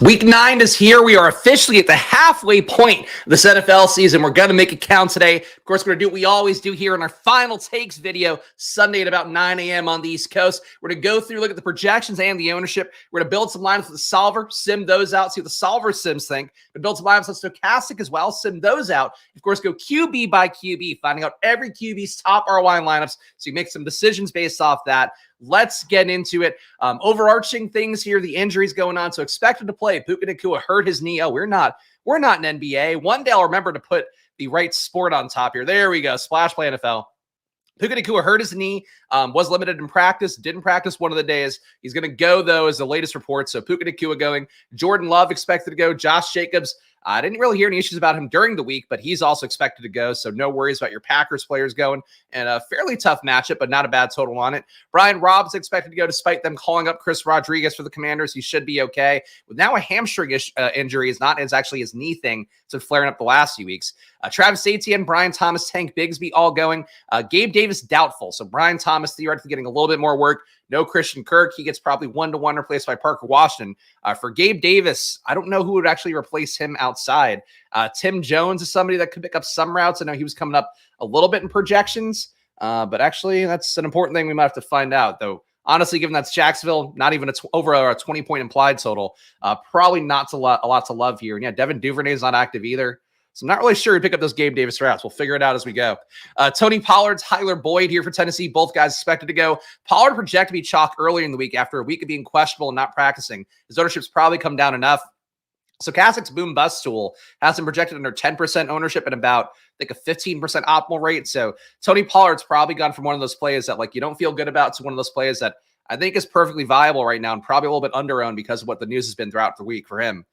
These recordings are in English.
Week 9 is here. We are officially at the halfway point of this NFL season. We're going to make it count today. Of course, we're going to do what we always do here in our final takes video Sunday at about 9 a.m. on the East Coast. We're going to go through, look at the projections and the ownership. We're going to build some lineups with the solver, sim those out, see what the solver sims think. We're going to build some lineups on stochastic as well, sim those out. Of course, go QB by QB, finding out every QB's top ROI lineups so you make some decisions based off that. Let's get into it. Overarching things here, the injuries going on. So expected to play. Puka Nacua hurt his knee. Oh, we're not an NBA. One day I'll remember to put the right sport on top here. There we go. Splash play NFL. Puka Nacua hurt his knee, was limited in practice, didn't practice one of the days. He's going to go, though, as the latest report. So Puka Nacua going. Jordan Love expected to go. Josh Jacobs, I didn't really hear any issues about him during the week, but he's also expected to go. So no worries about your Packers players going. And a fairly tough matchup, but not a bad total on it. Brian Robbins expected to go despite them calling up Chris Rodriguez for the Commanders. He should be okay. With now a hamstring injury, is actually his knee thing. So flaring up the last few weeks. Travis Etienne, Brian Thomas, Tank Bigsby all going. Gabe Davis doubtful. So Brian Thomas theoretically getting a little bit more work. No Christian Kirk. He gets probably 1-to-1 replaced by Parker Washington. For Gabe Davis, I don't know who would actually replace him outside. Tim Jones is somebody that could pick up some routes. I know he was coming up a little bit in projections, but actually that's an important thing we might have to find out, though. Honestly, given that's Jacksonville, not even over a 20-point implied total, probably not a lot to love here. And yeah, Devin Duvernay is not active either. So I'm not really sure we pick up those Gabe Davis routes. We'll figure it out as we go. Tony Pollard, Tyler Boyd here for Tennessee. Both guys expected to go. Pollard projected to be chalk earlier in the week after a week of being questionable and not practicing. His ownership's probably come down enough. So Stochastic's boom bust tool has him projected under 10% ownership and about, I think, a 15% optimal rate. So Tony Pollard's probably gone from one of those plays that like you don't feel good about to one of those plays that I think is perfectly viable right now and probably a little bit under-owned because of what the news has been throughout the week for him.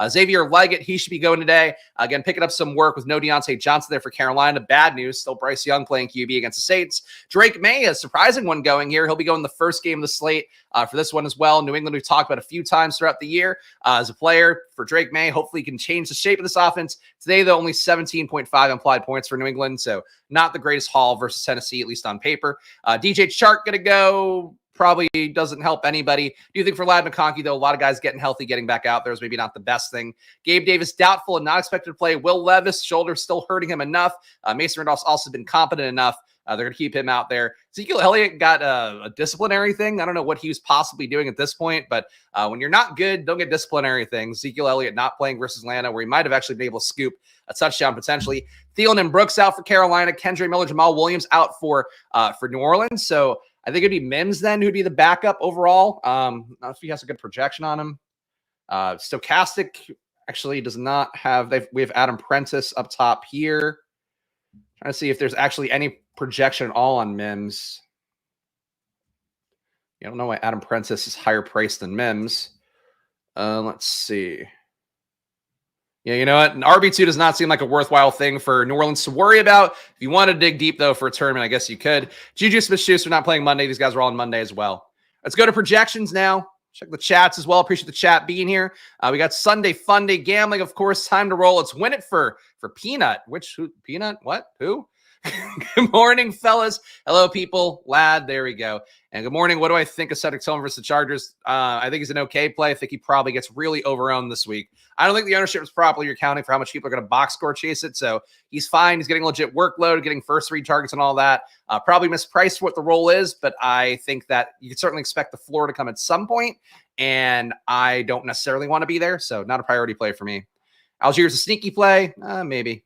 Xavier Leggett, he should be going today. Again, picking up some work with no Deontay Johnson there for Carolina. Bad news, still Bryce Young playing QB against the Saints. Drake May, a surprising one going here. He'll be going the first game of the slate for this one as well. New England, we've talked about a few times throughout the year as a player for Drake May. Hopefully he can change the shape of this offense. Today, though, only 17.5 implied points for New England, so not the greatest haul versus Tennessee, at least on paper. DJ Chark going to go. Probably doesn't help anybody. Do you think for Ladd McConkey, though, a lot of guys getting healthy, getting back out there is maybe not the best thing. Gabe Davis, doubtful and not expected to play. Will Levis, shoulder still hurting him enough. Mason Rudolph's also been competent enough. They're going to keep him out there. Ezekiel Elliott got a disciplinary thing. I don't know what he was possibly doing at this point, but when you're not good, don't get disciplinary things. Ezekiel Elliott not playing versus Atlanta, where he might have actually been able to scoop a touchdown potentially. Thielen and Brooks out for Carolina. Kendre Miller, Jamal Williams out for New Orleans. So I think it'd be Mims then who'd be the backup overall. Not if he has a good projection on him. Stochastic actually does not have. We have Adam Prentice up top here. Trying to see if there's actually any projection at all on Mims. You don't know why Adam Prentice is higher priced than Mims. Let's see. Yeah, you know what? An RB2 does not seem like a worthwhile thing for New Orleans to worry about. If you want to dig deep, though, for a tournament, I guess you could. Juju Smith-Schuster not playing Monday. These guys are all on Monday as well. Let's go to projections now. Check the chats as well. Appreciate the chat being here. We got Sunday Fun Day Gambling, of course. Time to roll. Let's win it for Peanut. Who? Peanut? What? Who? Good morning, fellas. Hello, people. Lad, there we go. And good morning. What do I think of Cedric Tillman versus the Chargers? I think he's an okay play. I think he probably gets really overowned this week. I don't think the ownership is properly accounting for how much people are going to box score chase it. So he's fine. He's getting legit workload, getting first 3 targets and all that. Probably mispriced for what the role is, but I think that you can certainly expect the floor to come at some point, and I don't necessarily want to be there. So not a priority play for me. Algiers a sneaky play. Maybe.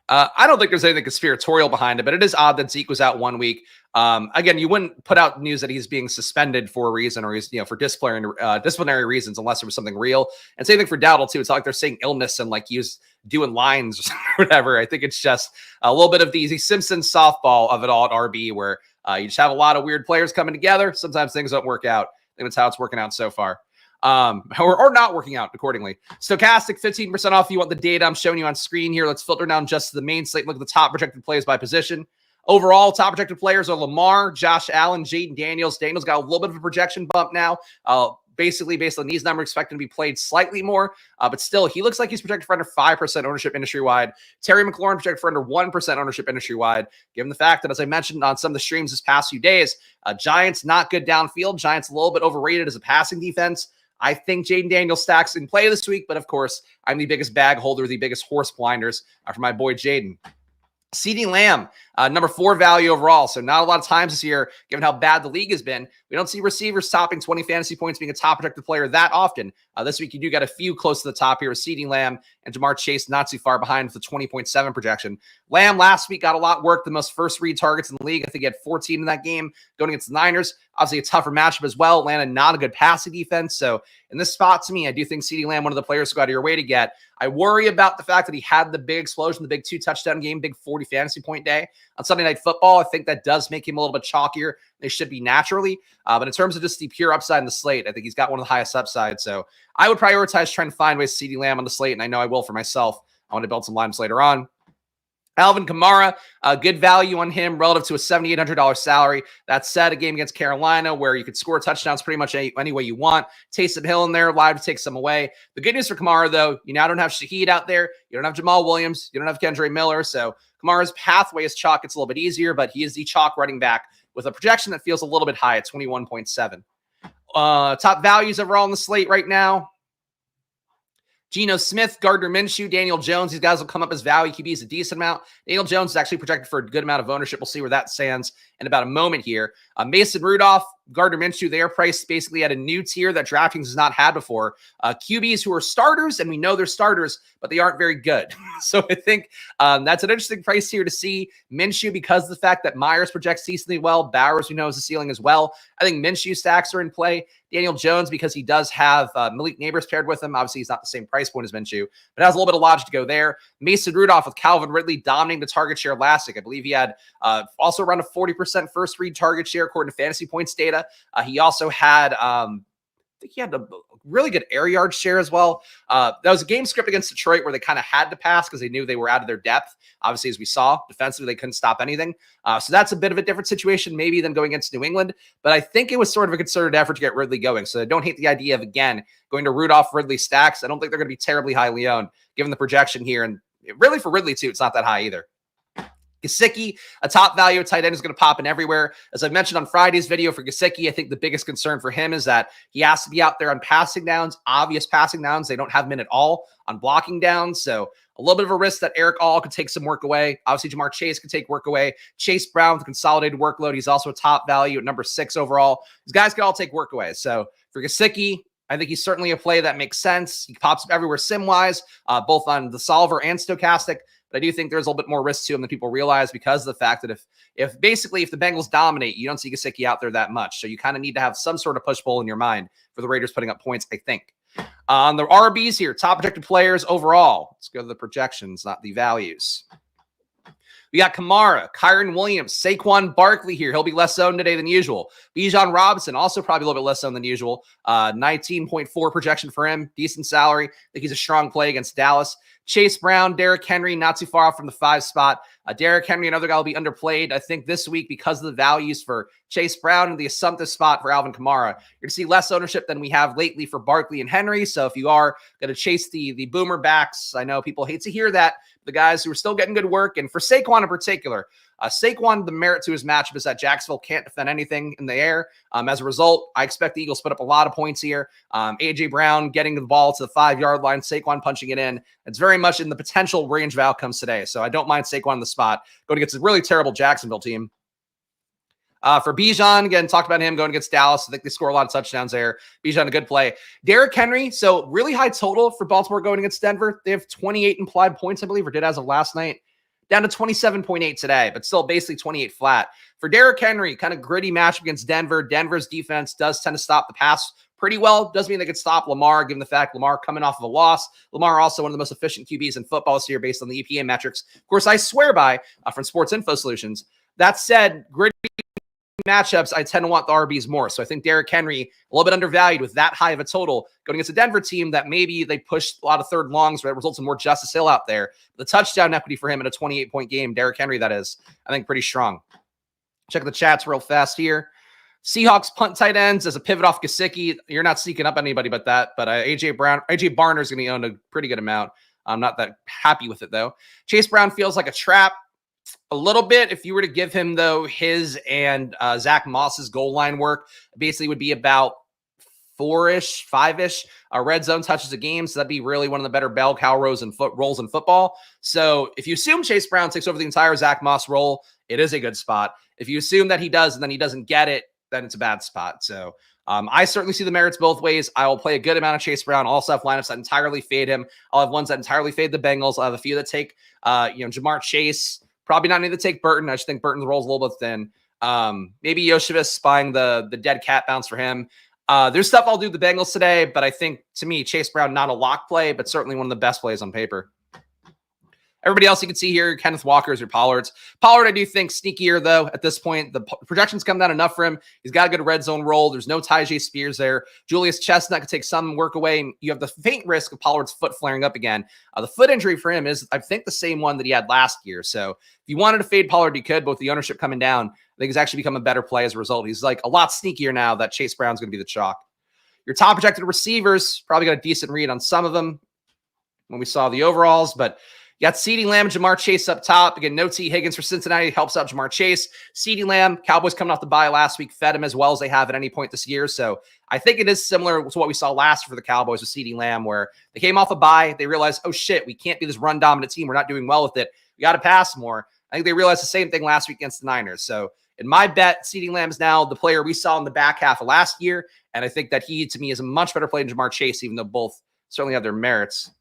I don't think there's anything conspiratorial behind it, but it is odd that Zeke was out 1 week. Again, you wouldn't put out news that he's being suspended for a reason or he's, for disciplinary reasons unless there was something real. And same thing for Dowdle too. It's not like they're saying illness and like he was doing lines or whatever. I think it's just a little bit of the Easy Simpson softball of it all at RB where you just have a lot of weird players coming together. Sometimes things don't work out. I think that's how it's working out so far. Or not working out accordingly. Stochastic, 15% off. You want the data I'm showing you on screen here. Let's filter down just to the main slate. Look at the top projected plays by position. Overall, top projected players are Lamar, Josh Allen, Jaden Daniels. Daniels got a little bit of a projection bump now. Basically, based on these numbers, expecting to be played slightly more. But still, he looks like he's projected for under 5% ownership industry-wide. Terry McLaurin projected for under 1% ownership industry-wide, given the fact that, as I mentioned on some of the streams this past few days, Giants not good downfield. Giants a little bit overrated as a passing defense. I think Jaden Daniels stacks in play this week, but of course, I'm the biggest bag holder, the biggest horse blinders for my boy Jaden. CeeDee Lamb, number 4 value overall. So not a lot of times this year, given how bad the league has been, we don't see receivers topping 20 fantasy points being a top protected player that often. This week, you do got a few close to the top here with CeeDee Lamb and Jamar Chase not too far behind with a 20.7 projection. Lamb last week got a lot work, the most first read targets in the league. I think he had 14 in that game going against the Niners. Obviously a tougher matchup as well. Atlanta not a good passing defense. So in this spot, to me, I do think CeeDee Lamb, one of the players to go out of your way to get. I worry about the fact that he had the big explosion, the big 2 touchdown game, big 40 fantasy point day on Sunday Night Football. I think that does make him a little bit chalkier. They should be naturally. But in terms of just the pure upside in the slate, I think he's got one of the highest upsides. So I would prioritize trying to find ways to CeeDee Lamb on the slate, and I know I will for myself. I want to build some lines later on. Alvin Kamara, good value on him relative to a $7,800 salary. That said, a game against Carolina where you could score touchdowns pretty much any way you want. Taysom Hill in there, live to take some away. The good news for Kamara, though, you now don't have Shaheed out there. You don't have Jamal Williams. You don't have Kendre Miller. So Kamara's pathway is chalk. It's a little bit easier, but he is the chalk running back with a projection that feels a little bit high at 21.7. Top values overall on the slate right now. Geno Smith, Gardner Minshew, Daniel Jones. These guys will come up as value QBs a decent amount. Daniel Jones is actually projected for a good amount of ownership. We'll see where that stands in about a moment here. Mason Rudolph, Gardner Minshew, they are priced basically at a new tier that DraftKings has not had before. QBs who are starters, and we know they're starters, but they aren't very good. So I think that's an interesting price here to see. Minshew, because of the fact that Myers projects decently well. Bowers, we know, is the ceiling as well. I think Minshew stacks are in play. Daniel Jones, because he does have Malik Neighbors paired with him. Obviously, he's not the same price point as Minshew, but has a little bit of logic to go there. Mason Rudolph with Calvin Ridley dominating the target share last week. I believe he had also around a 40% first read target share according to fantasy points data. He also had, I think he had a really good air yard share as well. That was a game script against Detroit where they kind of had to pass because they knew they were out of their depth. Obviously, as we saw, defensively, they couldn't stop anything. So that's a bit of a different situation maybe than going against New England. But I think it was sort of a concerted effort to get Ridley going. So I don't hate the idea of, again, going to Rudolph Ridley stacks. I don't think they're going to be terribly highly owned given the projection here. And really for Ridley, too, it's not that high either. Gesicki, a top value tight end, is going to pop in everywhere. As I mentioned on Friday's video for Gesicki, I think the biggest concern for him is that he has to be out there on passing downs, obvious passing downs. They don't have him in at all on blocking downs. So a little bit of a risk that Eric All could take some work away. Obviously, Jamar Chase could take work away. Chase Brown with the consolidated workload. He's also a top value at number 6 overall. These guys could all take work away. So for Gesicki, I think he's certainly a play that makes sense. He pops up everywhere sim-wise, both on the solver and stochastic. But I do think there's a little bit more risk to him than people realize because of the fact that if the Bengals dominate, you don't see Gesicki out there that much. So you kind of need to have some sort of push-pull in your mind for the Raiders putting up points, I think. On the RBs here, top projected players overall. Let's go to the projections, not the values. We got Kamara, Kyron Williams, Saquon Barkley here. He'll be less owned today than usual. Bijan Robinson, also probably a little bit less owned than usual. 19.4 projection for him. Decent salary. I think he's a strong play against Dallas. Chase Brown, Derrick Henry, not too far off from the 5 spot. Derrick Henry, another guy will be underplayed, I think, this week because of the values for Chase Brown and the assumptive spot for Alvin Kamara. You're going to see less ownership than we have lately for Barkley and Henry. So if you are going to chase the boomer backs, I know people hate to hear that, the guys who are still getting good work. And for Saquon in particular, Saquon, the merit to his matchup is that Jacksonville can't defend anything in the air. As a result, I expect the Eagles to put up a lot of points here. A.J. Brown getting the ball to the 5-yard line, Saquon punching it in. It's very much in the potential range of outcomes today. So I don't mind Saquon in the spot. Going against a really terrible Jacksonville team. For Bijan, again, talked about him going against Dallas. I think they score a lot of touchdowns there. Bijan, a good play. Derrick Henry, so really high total for Baltimore going against Denver. They have 28 implied points, I believe, or did as of last night. Down to 27.8 today, but still basically 28 flat. For Derrick Henry, kind of gritty match against Denver. Denver's defense does tend to stop the pass pretty well. Doesn't mean they could stop Lamar, given the fact Lamar coming off of a loss. Lamar also one of the most efficient QBs in football this year based on the EPA metrics. Of course, I swear by from Sports Info Solutions. That said, gritty matchups, I tend to want the RBs more. So I think Derrick Henry, a little bit undervalued with that high of a total, going against a Denver team that maybe they push a lot of third longs, but it results in more Justice Hill out there. The touchdown equity for him in a 28-point game, Derrick Henry, that is, I think pretty strong. Check the chats real fast here. Seahawks punt tight ends as a pivot off Gesicki. You're not sneaking up anybody but that. But AJ Barner is going to be owned a pretty good amount. I'm not that happy with it, though. Chase Brown feels like a trap. A little bit, if you were to give him, though, his and Zach Moss's goal line work, basically would be about 4-ish, 5-ish red zone touches a game. So that'd be really one of the better bell cow roles in football. So if you assume Chase Brown takes over the entire Zach Moss role, it is a good spot. If you assume that he does and then he doesn't get it, then it's a bad spot. So I certainly see the merits both ways. I will play a good amount of Chase Brown. I'll also have lineups that entirely fade him. I'll have ones that entirely fade the Bengals. I'll have a few that take, Jamar Chase. Probably not need to take Burton. I just think Burton's role is a little bit thin. Maybe Yoshivas buying the dead cat bounce for him. There's stuff I'll do the Bengals today, but I think, to me, Chase Brown, not a lock play, but certainly one of the best plays on paper. Everybody else you can see here, Kenneth Walker's or Pollard's. Pollard, I do think sneakier, though, at this point. The projections come down enough for him. He's got a good red zone roll. There's no Tyjae Spears there. Julius Chestnut could take some work away. You have the faint risk of Pollard's foot flaring up again. The foot injury for him is, I think, the same one that he had last year. So if you wanted to fade Pollard, you could, but with the ownership coming down, I think he's actually become a better play as a result. He's like a lot sneakier now that Chase Brown's going to be the chalk. Your top projected receivers, probably got a decent read on some of them when we saw the overalls, but you got CeeDee Lamb and Jamar Chase up top. Again, no T. Higgins for Cincinnati helps out Jamar Chase. CeeDee Lamb, Cowboys coming off the bye last week, fed him as well as they have at any point this year. So I think it is similar to what we saw last year for the Cowboys with CeeDee Lamb, where they came off a bye. They realized, oh, shit, we can't be this run-dominant team. We're not doing well with it. We got to pass more. I think they realized the same thing last week against the Niners. So in my bet, CeeDee Lamb is now the player we saw in the back half of last year. And I think that he, to me, is a much better play than Jamar Chase, even though both certainly have their merits.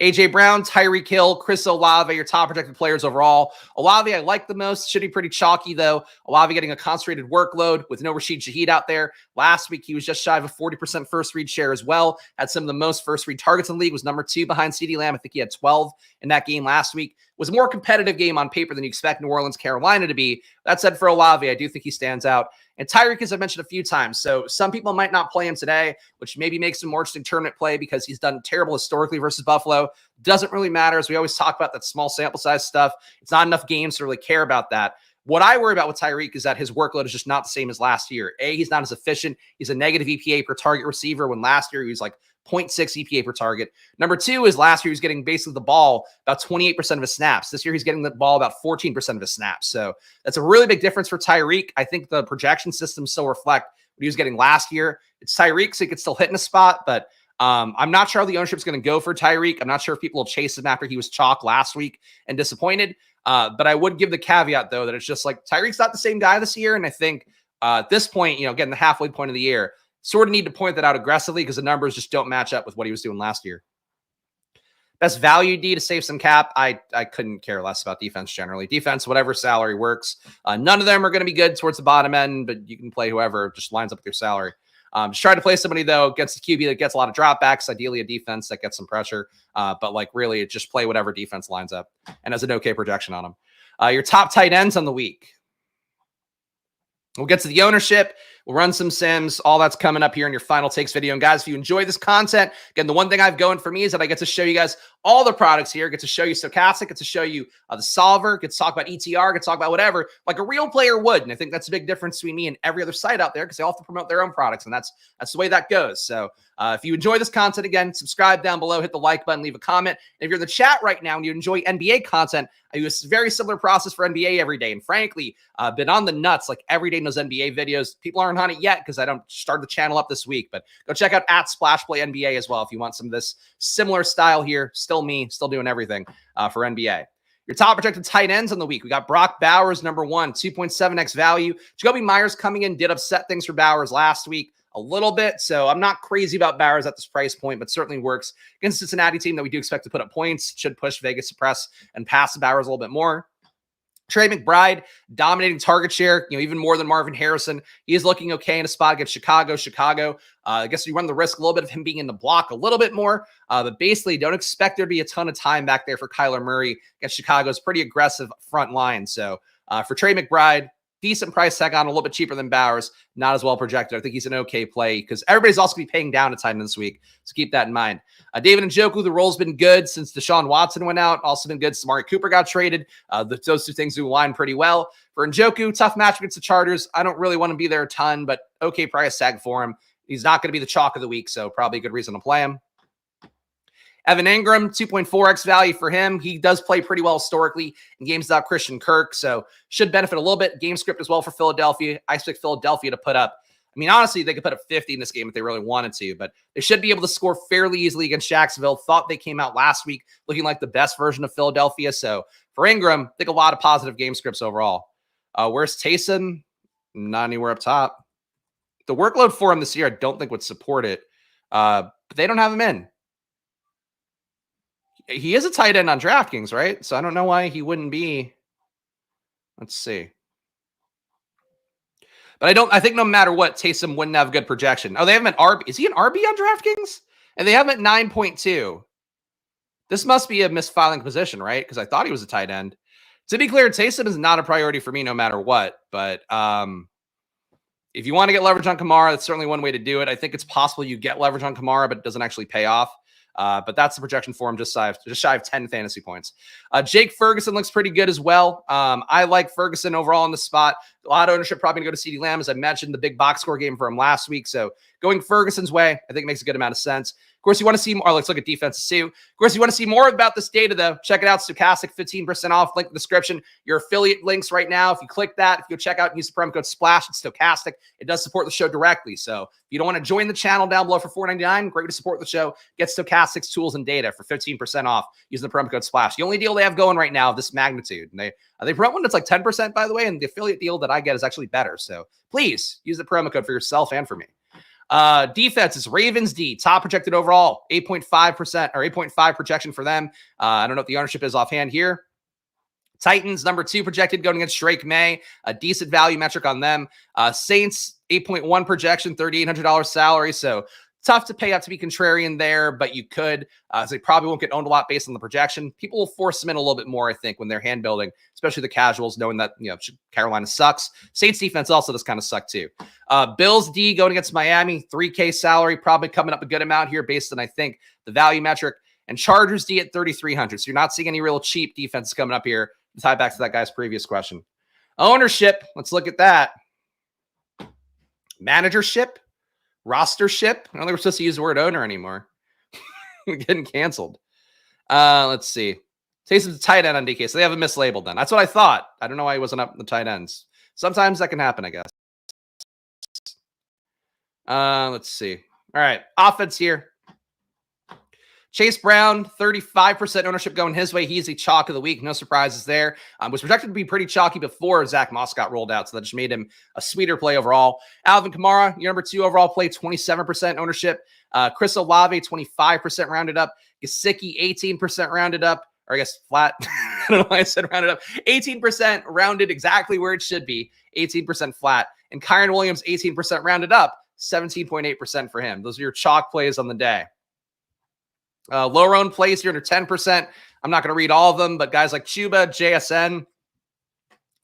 A.J. Brown, Tyreek Hill, Chris Olave, your top projected players overall. Olave, I like the most. Should be pretty chalky, though. Olave getting a concentrated workload with no Rashid Shaheed out there. Last week, he was just shy of a 40% first read share as well. Had some of the most first read targets in the league. Was number 2 behind CeeDee Lamb. I think he had 12 in that game last week. Was a more competitive game on paper than you expect New Orleans, Carolina to be. That said, for Olave, I do think he stands out. And Tyreek, as I mentioned a few times, so some people might not play him today, which maybe makes him more interesting tournament play because he's done terrible historically versus Buffalo. Doesn't really matter, as we always talk about that small sample size stuff. It's not enough games to really care about that. What I worry about with Tyreek is that his workload is just not the same as last year. He's not as efficient. He's a negative EPA per target receiver when last year he was like 0.6 EPA per target. Number 2 is last year he was getting basically the ball about 28% of his snaps. This year he's getting the ball about 14% of his snaps. So that's a really big difference for Tyreek. I think the projection systems still reflect what he was getting last year. It's Tyreek, so he could still hit in a spot, but I'm not sure how the ownership is going to go for Tyreek. I'm not sure if people will chase him after he was chalk last week and disappointed. But I would give the caveat, though, that it's just like Tyreek's not the same guy this year. And I think at this point, getting the halfway point of the year, sort of need to point that out aggressively because the numbers just don't match up with what he was doing last year. Best value D to save some cap. I couldn't care less about defense generally. Defense, whatever salary works. None of them are going to be good towards the bottom end, but you can play whoever just lines up with your salary. Just try to play somebody, though, against the QB that gets a lot of dropbacks, ideally a defense that gets some pressure. But really, just play whatever defense lines up and has an okay projection on them. Your top tight ends on the week. We'll get to the ownership. We'll run some sims. All that's coming up here in your final takes video. And guys, if you enjoy this content, again, the one thing I've going for me is that I get to show you guys all the products here. Get to show you Stochastic, get to show you the solver, get to talk about ETR, get to talk about whatever, like a real player would. And I think that's a big difference between me and every other site out there because they all have to promote their own products. And that's the way that goes. So if you enjoy this content, again, subscribe down below, hit the like button, leave a comment. And if you're in the chat right now and you enjoy NBA content, I use a very similar process for NBA every day. And frankly, I've been on the nuts like every day in those NBA videos. People aren't on it yet because I don't start the channel up this week. But go check out @SplashPlay NBA as well if you want some of this similar style here. Still me, still doing everything for NBA. Your top projected tight ends on the week. We got Brock Bowers, number 1, 2.7x value. Jacoby Myers coming in did upset things for Bowers last week a little bit. So I'm not crazy about Bowers at this price point, but certainly works against the Cincinnati team that we do expect to put up points. Should push Vegas to press and pass the Bowers a little bit more. Trey McBride, dominating target share, even more than Marvin Harrison. He is looking okay in a spot against Chicago. I guess you run the risk a little bit of him being in the block a little bit more, but basically don't expect there to be a ton of time back there for Kyler Murray against Chicago's pretty aggressive front line. So for Trey McBride, decent price tag on, a little bit cheaper than Bowers, not as well projected. I think he's an okay play because everybody's also going to be paying down a tight end this week. So keep that in mind. David Njoku, the role's been good since Deshaun Watson went out. Also been good since Amari Cooper got traded. Those two things do align pretty well. For Njoku, tough match against the Chargers. I don't really want to be there a ton, but okay price tag for him. He's not going to be the chalk of the week, so probably a good reason to play him. Evan Ingram, 2.4x value for him. He does play pretty well historically in games without Christian Kirk, so should benefit a little bit. Game script as well for Philadelphia. I expect Philadelphia to put up I mean, honestly, they could put up 50 in this game if they really wanted to, but they should be able to score fairly easily against Jacksonville. Thought they came out last week looking like the best version of Philadelphia. So for Ingram, I think a lot of positive game scripts overall. Where's Taysom? Not anywhere up top. The workload for him this year, I don't think would support it, but they don't have him in. He is a tight end on DraftKings, right? So I don't know why he wouldn't be. Let's see. But I think no matter what, Taysom wouldn't have good projection. Oh, they have him at RB. Is he an RB on DraftKings? And they have him at 9.2. This must be a misfiling position, right? Because I thought he was a tight end. To be clear, Taysom is not a priority for me no matter what. But if you want to get leverage on Kamara, that's certainly one way to do it. I think it's possible you get leverage on Kamara, but it doesn't actually pay off. But that's the projection for him, just shy of 10 fantasy points. Jake Ferguson looks pretty good as well. I like Ferguson overall in the spot. A lot of ownership probably going to go to CeeDee Lamb, as I mentioned, the big box score game for him last week. So going Ferguson's way, I think makes a good amount of sense. Of course, you want to see more. Let's look at defenses too. Of course, you want to see more about this data, though. Check it out. Stochastic, 15% off. Link in the description. Your affiliate links right now. If you click that, if you go check out and use the promo code SPLASH, it's Stochastic. It does support the show directly. So if you don't want to join the channel down below for $4.99, great to support the show. Get Stochastic's tools and data for 15% off using the promo code SPLASH. The only deal they have going right now of this magnitude. And they promote one that's like 10%, by the way, and the affiliate deal that I get is actually better. So please use the promo code for yourself and for me. Defenses, Ravens D, top projected overall, 8.5% or 8.5 projection for them. I don't know what the ownership is offhand here. Titans, number 2 projected going against Drake May, a decent value metric on them. Saints, 8.1 projection, $3,800 salary. So tough to pay out to be contrarian there, but you could. So they probably won't get owned a lot based on the projection. People will force them in a little bit more, I think, when they're hand building, especially the casuals, knowing that Carolina sucks. Saints defense also does kind of suck too. Bills D going against Miami, $3K salary, probably coming up a good amount here based on, I think, the value metric. And Chargers D at $3,300. So you're not seeing any real cheap defenses coming up here to tie back to that guy's previous question. Ownership, let's look at that. Managership. Rostership. I don't think we're supposed to use the word owner anymore. We're getting canceled. Let's see. Taysom's a tight end on DK, so they have a mislabeled then. That's what I thought. I don't know why he wasn't up in the tight ends. Sometimes that can happen, I guess. Let's see. All right. Offense here. Chase Brown, 35% ownership going his way. He's a chalk of the week. No surprises there. Was projected to be pretty chalky before Zach Moss got rolled out, so that just made him a sweeter play overall. Alvin Kamara, your number 2 overall play, 27% ownership. Chris Olave, 25% rounded up. Gesicki, 18% rounded up. Or I guess flat. I don't know why I said rounded up. 18% rounded exactly where it should be. 18% flat. And Kyron Williams, 18% rounded up. 17.8% for him. Those are your chalk plays on the day. Lower owned plays here under 10%. I'm not going to read all of them, but guys like Chuba, JSN.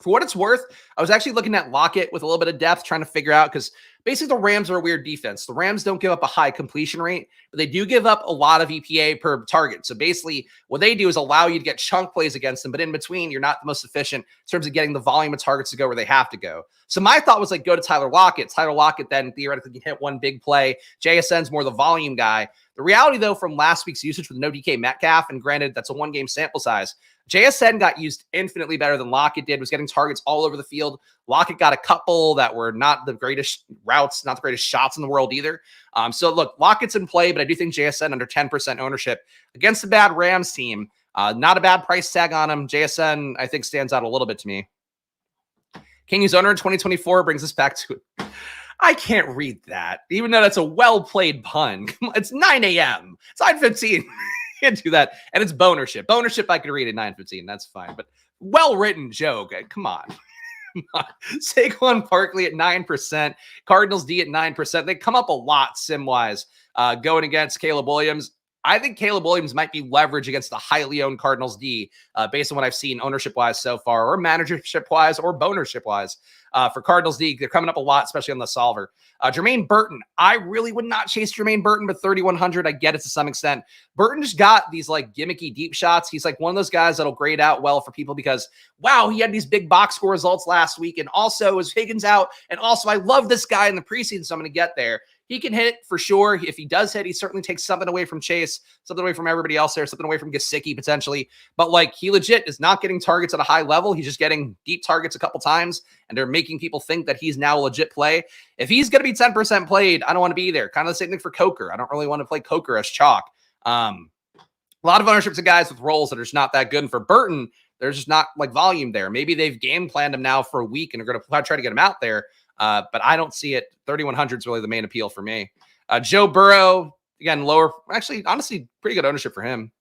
For what it's worth, I was actually looking at Lockett with a little bit of depth, trying to figure out, because basically the Rams are a weird defense. The Rams don't give up a high completion rate, but they do give up a lot of EPA per target. So basically what they do is allow you to get chunk plays against them, but in between, you're not the most efficient in terms of getting the volume of targets to go where they have to go. So my thought was like, go to Tyler Lockett. Tyler Lockett then theoretically can hit one big play. JSN's more the volume guy. The reality, though, from last week's usage with no DK Metcalf, and granted, that's a one-game sample size, JSN got used infinitely better than Lockett did, was getting targets all over the field. Lockett got a couple that were not the greatest routes, not the greatest shots in the world either. So, look, Lockett's in play, but I do think JSN under 10% ownership against the bad Rams team. Not a bad price tag on him. JSN, I think, stands out a little bit to me. King's owner in 2024 brings us back to it. I can't read that, even though that's a well-played pun. It's 9 a.m. It's 9:15. Can't do that. And it's bonership. Bonership I could read at 9:15. That's fine. But well-written joke. Come on. Saquon Barkley at 9%. Cardinals D at 9%. They come up a lot sim-wise going against Caleb Williams. I think Caleb Williams might be leverage against the highly owned Cardinals D based on what I've seen ownership-wise so far, or managership-wise, or bonership-wise. For Cardinals D, they're coming up a lot, especially on the solver. Jermaine Burton, I really would not chase Jermaine Burton, but 3,100, I get it to some extent. Burton just got these like gimmicky deep shots. He's like one of those guys that'll grade out well for people because, wow, he had these big box score results last week, and also is Higgins out, and also I love this guy in the preseason, so I'm going to get there. he can hit for sure. If he does hit, he certainly takes something away from Chase, something away from everybody else there, something away from Gesicki potentially. But like, he legit is not getting targets at a high level. He's just getting deep targets a couple times, and they're making people think that he's now a legit play. If he's going to be 10% played, I don't want to be there. Kind of the same thing for Coker. I don't really want to play Coker as chalk. A lot of ownerships of guys with roles that are just not that good. And for Burton, there's just not like volume there. Maybe they've game planned him now for a week and are going to try to get him out there. But I don't see it. 3,100 is really the main appeal for me. Joe Burrow, again, lower, actually, honestly, pretty good ownership for him.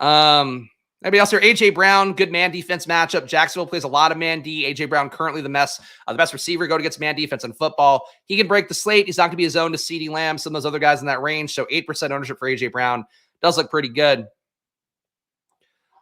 Maybe else here, A.J. Brown, good man defense matchup. Jacksonville plays a lot of man D. A.J. Brown currently the best receiver going against man defense in football. He can break the slate. He's not going to be his own to CeeDee Lamb, some of those other guys in that range. So 8% ownership for A.J. Brown does look pretty good.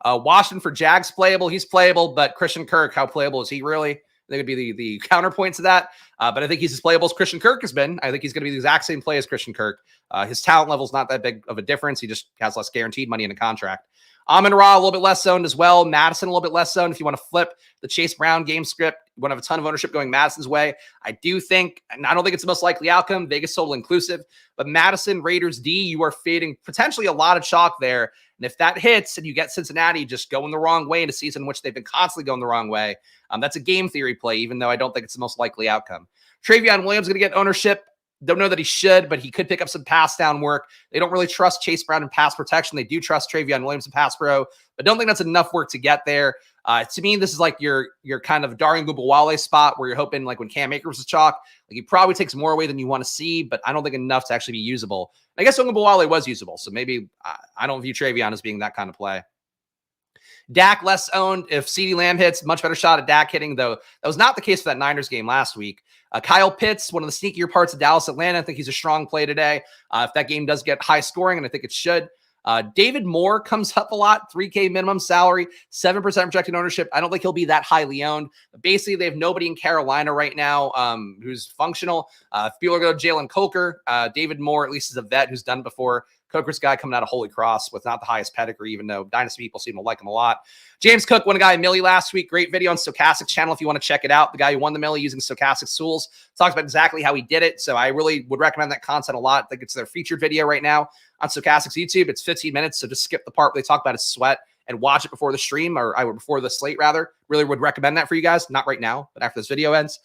Washington for Jags playable. He's playable, but Christian Kirk, how playable is he really? I think it'd be the counterpoint to that. But I think he's as playable as Christian Kirk has been. I think he's going to be the exact same play as Christian Kirk. His talent level is not that big of a difference. He just has less guaranteed money in a contract. Amon-Ra a little bit less zoned as well. Madison a little bit less zoned. If you want to flip the Chase Brown game script, you want to have a ton of ownership going Madison's way. I do think, and I don't think it's the most likely outcome, Vegas total inclusive, but Madison, Raiders D, you are fading potentially a lot of chalk there. And if that hits and you get Cincinnati just going the wrong way in a season in which they've been constantly going the wrong way, that's a game theory play, even though I don't think it's the most likely outcome. Travion Williams going to get ownership. Don't know that he should, but he could pick up some pass down work. They don't really trust Chase Brown in pass protection. They do trust Travion Williams in pass pro, but don't think that's enough work to get there. To me, this is like your kind of Darian Gubawale spot where you're hoping, like when Cam Akers is chalk, like he probably takes more away than you want to see, but I don't think enough to actually be usable. I guess Gubawale was usable, so maybe I don't view Travion as being that kind of play. Dak less owned. If CeeDee Lamb hits, much better shot at Dak hitting, though that was not the case for that Niners game last week. Kyle Pitts, one of the sneakier parts of Dallas, Atlanta. I think he's a strong play today. If that game does get high scoring, and I think it should. David Moore comes up a lot, 3K minimum salary, 7% projected ownership. I don't think he'll be that highly owned. But basically, they have nobody in Carolina right now who's functional. If people are going to Jalen Coker, David Moore, at least is a vet who's done it before. Coker's guy coming out of Holy Cross with not the highest pedigree, even though Dynasty people seem to like him a lot. James Cook won a guy a milli last week. Great video on Stochastic's channel if you want to check it out. The guy who won the milli using Stochastic's tools talks about exactly how he did it. So I really would recommend that content a lot. I think it's their featured video right now on Stochastic's YouTube. It's 15 minutes, so just skip the part where they talk about his sweat and watch it before the stream, or before the slate rather. Really would recommend that for you guys. Not right now, but after this video ends.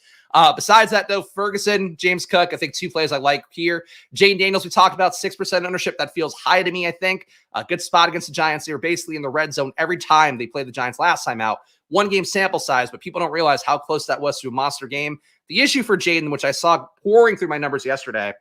Besides that, though, Ferguson, James Cook, I think two plays I like here. Jane Daniels, we talked about 6% ownership. That feels high to me, I think. A good spot against the Giants. They were basically in the red zone every time they played the Giants last time out. One game sample size, but people don't realize how close that was to a monster game. The issue for Jaden, which I saw pouring through my numbers yesterday,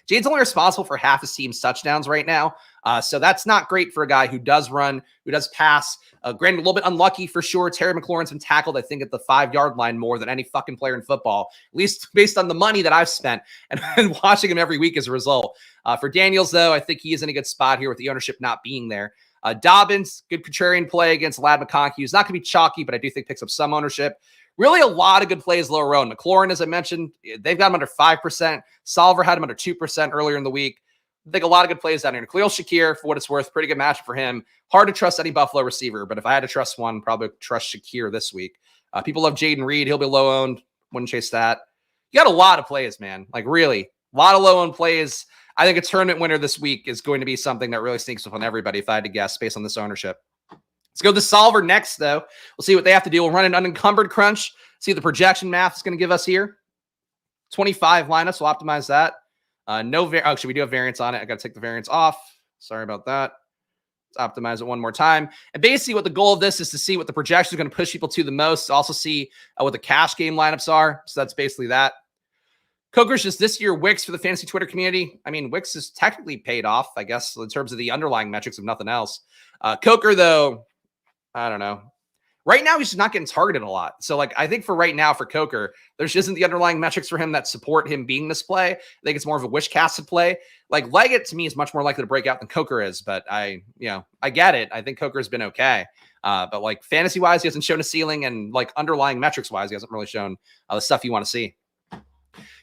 Jaden's only responsible for half his team's touchdowns right now. So that's not great for a guy who does run, who does pass. Granted, a little bit unlucky for sure. Terry McLaurin's been tackled, I think, at the 5-yard line more than any fucking player in football, at least based on the money that I've spent and watching him every week as a result. For Daniels, though, I think he is in a good spot here with the ownership not being there. Dobbins, good contrarian play against Lad McConkey, who's not going to be chalky, but I do think picks up some ownership. Really a lot of good plays lower road. McLaurin, as I mentioned, they've got him under 5%. Solver had him under 2% earlier in the week. I think a lot of good plays down here. Khalil Shakir, for what it's worth, pretty good matchup for him. Hard to trust any Buffalo receiver, but if I had to trust one, probably trust Shakir this week. People love Jaden Reed. He'll be low-owned. Wouldn't chase that. You got a lot of plays, man. Like, really, a lot of low-owned plays. I think a tournament winner this week is going to be something that really sneaks up on everybody, if I had to guess, based on this ownership. Let's go to the solver next, though. We'll see what they have to do. We'll run an unencumbered crunch, see what the projection math is going to give us here. 25 lineups. We'll optimize that. Actually, we do have variance on it. I got to take the variance off. Sorry about that. Let's optimize it one more time. And basically what the goal of this is to see what the projection is going to push people to the most. Also see what the cash game lineups are. So that's basically that. Coker's just this year Wix for the fantasy Twitter community. I mean, Wix is technically paid off, I guess, in terms of the underlying metrics of nothing else. Coker, though, I don't know. Right now, he's just not getting targeted a lot. So, like, I think for right now, for Coker, there's just isn't the underlying metrics for him that support him being this play. I think it's more of a wish-casted play. Like, Leggett, to me, is much more likely to break out than Coker is. But I get it. I think Coker's been okay. But, like, fantasy-wise, he hasn't shown a ceiling. And, like, underlying metrics-wise, he hasn't really shown the stuff you want to see.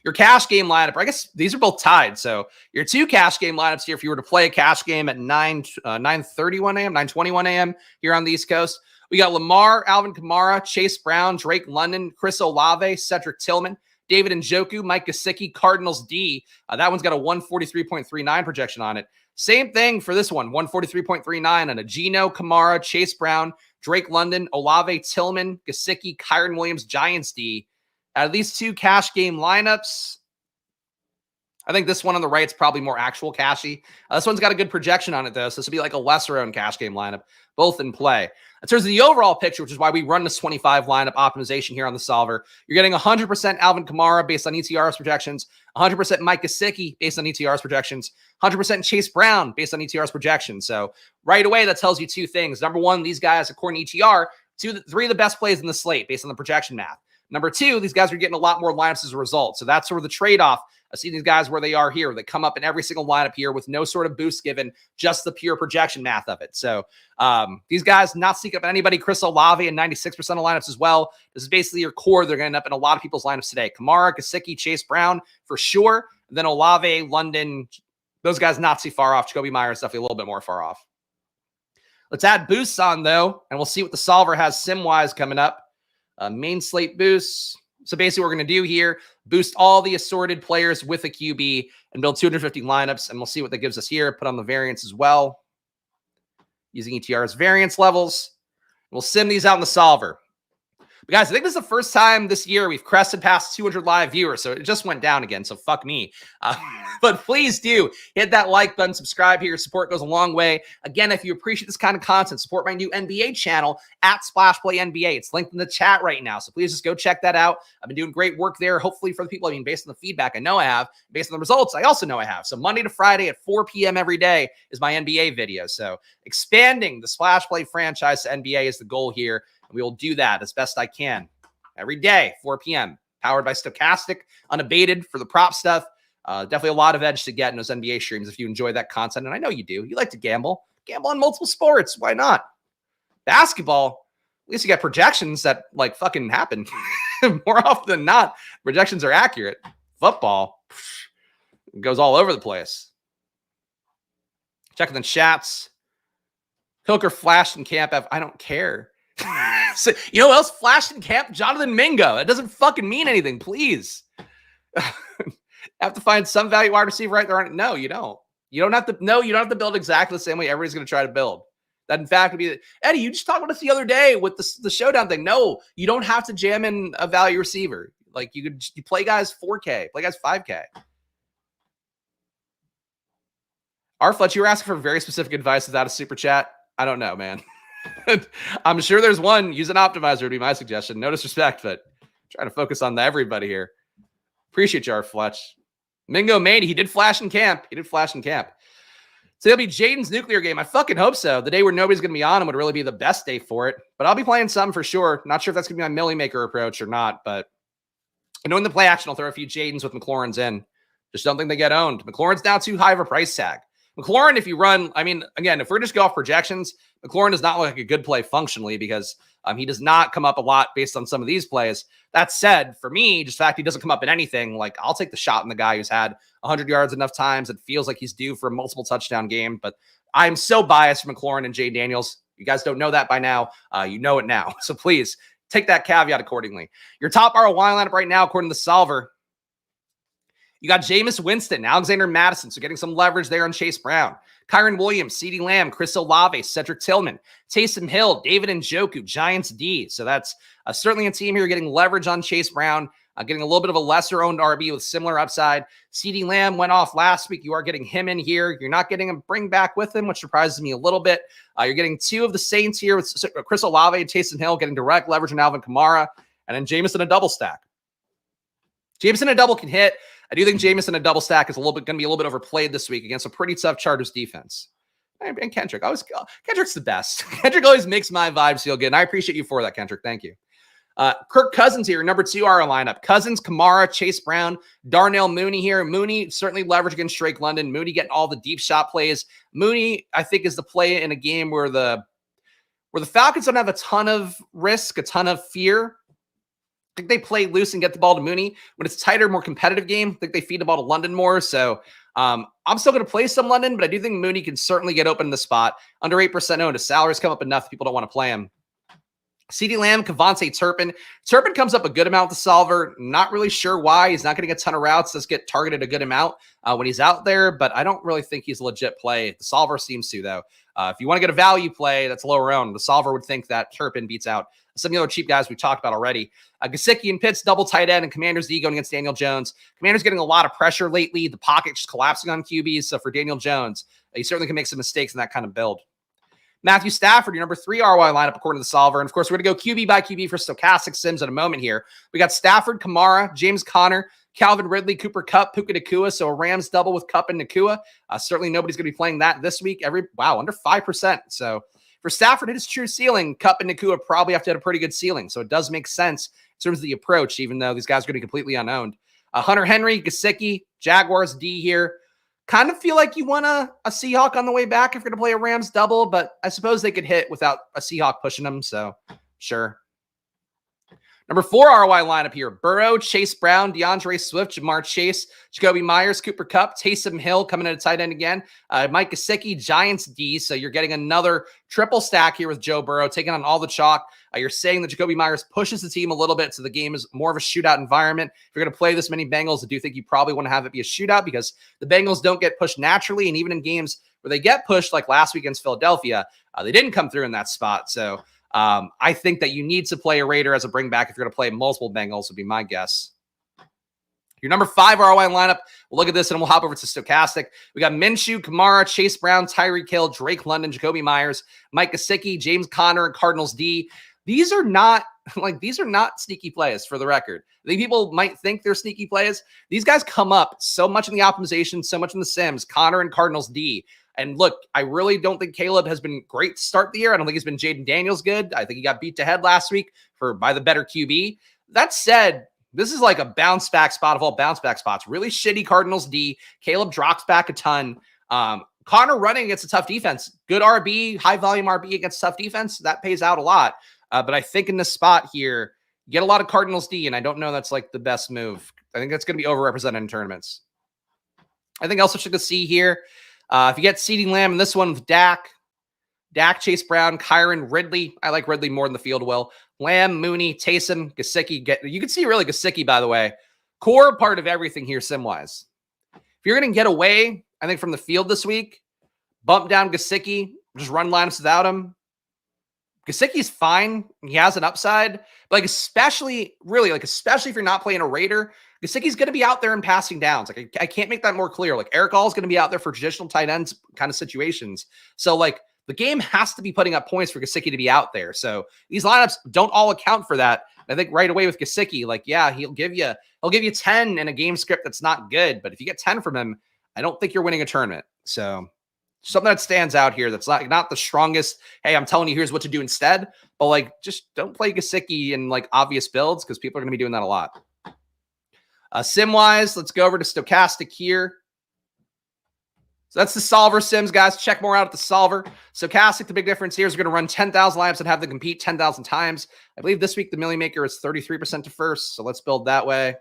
Your cash game lineup, I guess these are both tied. So your two cash game lineups here, if you were to play a cash game at 9:31 a.m., 9:21 a.m. here on the East Coast, we got Lamar, Alvin Kamara, Chase Brown, Drake London, Chris Olave, Cedric Tillman. David Njoku, Mike Gesicki, Cardinals D. That one's got a 143.39 projection on it. Same thing for this one, 143.39 on a Geno, Kamara, Chase Brown, Drake London, Olave, Tillman, Gesicki, Kyron Williams, Giants D. Out of these two cash game lineups, I think this one on the right is probably more actual cashy. This one's got a good projection on it, though, so this would be like a lesser-owned cash game lineup, both in play. In terms of the overall picture, which is why we run this 25 lineup optimization here on the solver, you're getting 100% Alvin Kamara based on ETR's projections, 100% Mike Gesicki based on ETR's projections, 100% Chase Brown based on ETR's projections. So right away, that tells you two things. Number one, these guys, according to ETR, three of the best plays in the slate based on the projection math. Number two, these guys are getting a lot more lineups as a result. So that's sort of the trade-off. I see these guys where they are here. They come up in every single lineup here with no sort of boost given, just the pure projection math of it. So these guys not sneak up on anybody. Chris Olave in 96% of lineups as well. This is basically your core. They're going to end up in a lot of people's lineups today. Kamara, Gesicki, Chase Brown for sure. And then Olave, London, those guys not too far off. Jacoby Myers definitely a little bit more far off. Let's add boosts on, though, and we'll see what the solver has sim-wise coming up. Main slate boosts. So basically what we're going to do here, boost all the assorted players with a QB and build 250 lineups, and we'll see what that gives us here. Put on the variance as well, using ETR's variance levels. We'll sim these out in the solver. But guys, I think this is the first time this year we've crested past 200 live viewers, so it just went down again, so fuck me. But please do hit that like button, subscribe here. Your support goes a long way. Again, if you appreciate this kind of content, support my new NBA channel at Splash Play NBA. It's linked in the chat right now, so please just go check that out. I've been doing great work there, hopefully for the people. I mean, based on the feedback, I know I have. Based on the results, I also know I have. So Monday to Friday at 4 p.m. every day is my NBA video. So expanding the Splash Play franchise to NBA is the goal here. We will do that as best I can every day, 4 p.m. Powered by Stochastic, unabated for the prop stuff. Definitely a lot of edge to get in those NBA streams if you enjoy that content. And I know you do. You like to gamble. Gamble on multiple sports. Why not? Basketball, at least you got projections that like fucking happen. More often than not, projections are accurate. Football goes all over the place. Checking the chats. Hooker flashed in camp. I don't care. So, you know what else flashed in camp? Jonathan Mingo. That doesn't fucking mean anything, please. Have to find some value wide receiver right there on it. No, you don't. You don't have to build exactly the same way everybody's going to try to build. That, in fact, would be Eddie, you just talked about this the other day with the showdown thing. No, you don't have to jam in a value receiver. Like you play guys 4K, play guys 5K. Arfletch, you were asking for very specific advice without a super chat. I don't know, man. I'm sure there's one. Use an optimizer would be my suggestion. No disrespect, but I'm trying to focus on everybody here. Appreciate you, Arfletch. Mingo Maney, he did flash in camp. So it'll be Jaden's nuclear game. I fucking hope so. The day where nobody's going to be on him would really be the best day for it. But I'll be playing some for sure. Not sure if that's going to be my Millie Maker approach or not. But I know in the play action, I'll throw a few Jadens with McLaurin's in. Just don't think they get owned. McLaurin's now too high of a price tag. McLaurin, if you run, I mean, again, if we're just go off projections, McLaurin does not look like a good play functionally because he does not come up a lot based on some of these plays. That said, for me, just the fact he doesn't come up in anything, like I'll take the shot on the guy who's had 100 yards enough times. It feels like he's due for a multiple touchdown game, but I'm so biased for McLaurin and Jay Daniels. You guys don't know that by now. You know it now. So please take that caveat accordingly. Your top ROI lineup right now, according to the solver, you got Jameis Winston, Alexander Madison, so getting some leverage there on Chase Brown. Kyron Williams, CeeDee Lamb, Chris Olave, Cedric Tillman, Taysom Hill, David Njoku, Giants D. So that's certainly a team here getting leverage on Chase Brown, getting a little bit of a lesser-owned RB with similar upside. CeeDee Lamb went off last week. You are getting him in here. You're not getting him bring back with him, which surprises me a little bit. You're getting two of the Saints here with Chris Olave and Taysom Hill getting direct leverage on Alvin Kamara, and then Jameis in a double stack. Jameis in a double can hit. I do think Jameis in a double stack is going to be a little bit overplayed this week against a pretty tough Chargers defense. And Kendrick, Kendrick's the best. Kendrick always makes my vibes feel good, and I appreciate you for that, Kendrick. Thank you. Kirk Cousins here, number 2 our lineup. Cousins, Kamara, Chase Brown, Darnell Mooney here. Mooney certainly leverage against Drake London. Mooney getting all the deep shot plays. Mooney, I think, is the play in a game where the Falcons don't have a ton of risk, a ton of fear. I think they play loose and get the ball to Mooney. When it's tighter, more competitive game, I think they feed the ball to London more. So I'm still going to play some London, but I do think Mooney can certainly get open in the spot. Under 8% owned. His salaries come up enough. People don't want to play him. CeeDee Lamb, Kavontae Turpin. Turpin comes up a good amount with the solver. Not really sure why. He's not getting a ton of routes. Does get targeted a good amount when he's out there, but I don't really think he's a legit play. The solver seems to, though. If you want to get a value play that's lower owned, the solver would think that Turpin beats out some of the other cheap guys we talked about already. Gesicki and Pitts, double tight end, and Commanders D going against Daniel Jones. Commanders getting a lot of pressure lately. The pocket just collapsing on QBs. So for Daniel Jones, he certainly can make some mistakes in that kind of build. Matthew Stafford, your number 3 ROI lineup according to the solver. And of course, we're going to go QB by QB for stochastic sims in a moment here. We got Stafford, Kamara, James Conner, Calvin Ridley, Cooper Kupp, Puka Nacua. So a Rams double with Kupp and Nacua. Certainly nobody's going to be playing that this week. Under 5%. So for Stafford, it is true ceiling. Kupp and Nacua probably have to have a pretty good ceiling. So it does make sense in terms of the approach, even though these guys are going to be completely unowned. Hunter Henry, Gesicki, Jaguars D here. Kind of feel like you want a Seahawk on the way back if you're going to play a Rams double, but I suppose they could hit without a Seahawk pushing them. So sure. Number 4 ROI lineup here. Burrow, Chase Brown, DeAndre Swift, Jamar Chase, Jacoby Myers, Cooper Kupp, Taysom Hill coming in at tight end again. Mike Gesicki, Giants D. So you're getting another triple stack here with Joe Burrow, taking on all the chalk. You're saying that Jacoby Myers pushes the team a little bit, so the game is more of a shootout environment. If you're going to play this many Bengals, I do think you probably want to have it be a shootout because the Bengals don't get pushed naturally, and even in games where they get pushed, like last week against Philadelphia, they didn't come through in that spot. So I think that you need to play a Raider as a bring back if you're going to play multiple Bengals would be my guess. Your number 5 ROI lineup, we'll look at this and we'll hop over to stochastic. We got Minshew, Kamara, Chase Brown, Tyreek Hill, Drake London, Jacoby Myers, Mike Gesicki, James Conner, and Cardinals D. These are not sneaky plays for the record. I think people might think they're sneaky plays. These guys come up so much in the optimization, so much in the sims, Connor and Cardinals D. And look, I really don't think Caleb has been great to start the year. I don't think he's been Jaden Daniels good. I think he got beat to head last week by the better QB. That said, this is like a bounce back spot of all bounce back spots. Really shitty Cardinals D. Caleb drops back a ton. Connor running against a tough defense. Good RB, high volume RB against tough defense. That pays out a lot. But I think in this spot here, you get a lot of Cardinals D, and I don't know that's like the best move. I think that's going to be overrepresented in tournaments. I think also should go see here. If you get CeeDee Lamb in this one with Dak, Chase Brown, Kyron, Ridley. I like Ridley more than the field will. Lamb, Mooney, Taysom, Gesicki. You can see really Gesicki, by the way. Core part of everything here sim-wise. If you're going to get away, I think, from the field this week, bump down Gesicki, just run lineups without him. Gesicki's fine. He has an upside. But especially if you're not playing a Raider, Gesicki's going to be out there in passing downs. Like I can't make that more clear. Like Eric All's going to be out there for traditional tight ends kind of situations. So like the game has to be putting up points for Gesicki to be out there. So these lineups don't all account for that. I think right away with Gesicki, like, yeah, he'll give you 10 in a game script that's not good. But if you get 10 from him, I don't think you're winning a tournament. So something that stands out here that's not the strongest, hey, I'm telling you here's what to do instead, but like just don't play Gesicki in like obvious builds because people are going to be doing that a lot. Sim-wise, let's go over to stochastic here. So that's the solver sims, guys. Check more out at the solver. Stochastic, the big difference here is we're going to run 10,000 lineups and have them compete 10,000 times. I believe this week the Millie Maker is 33% to first, so let's build that way.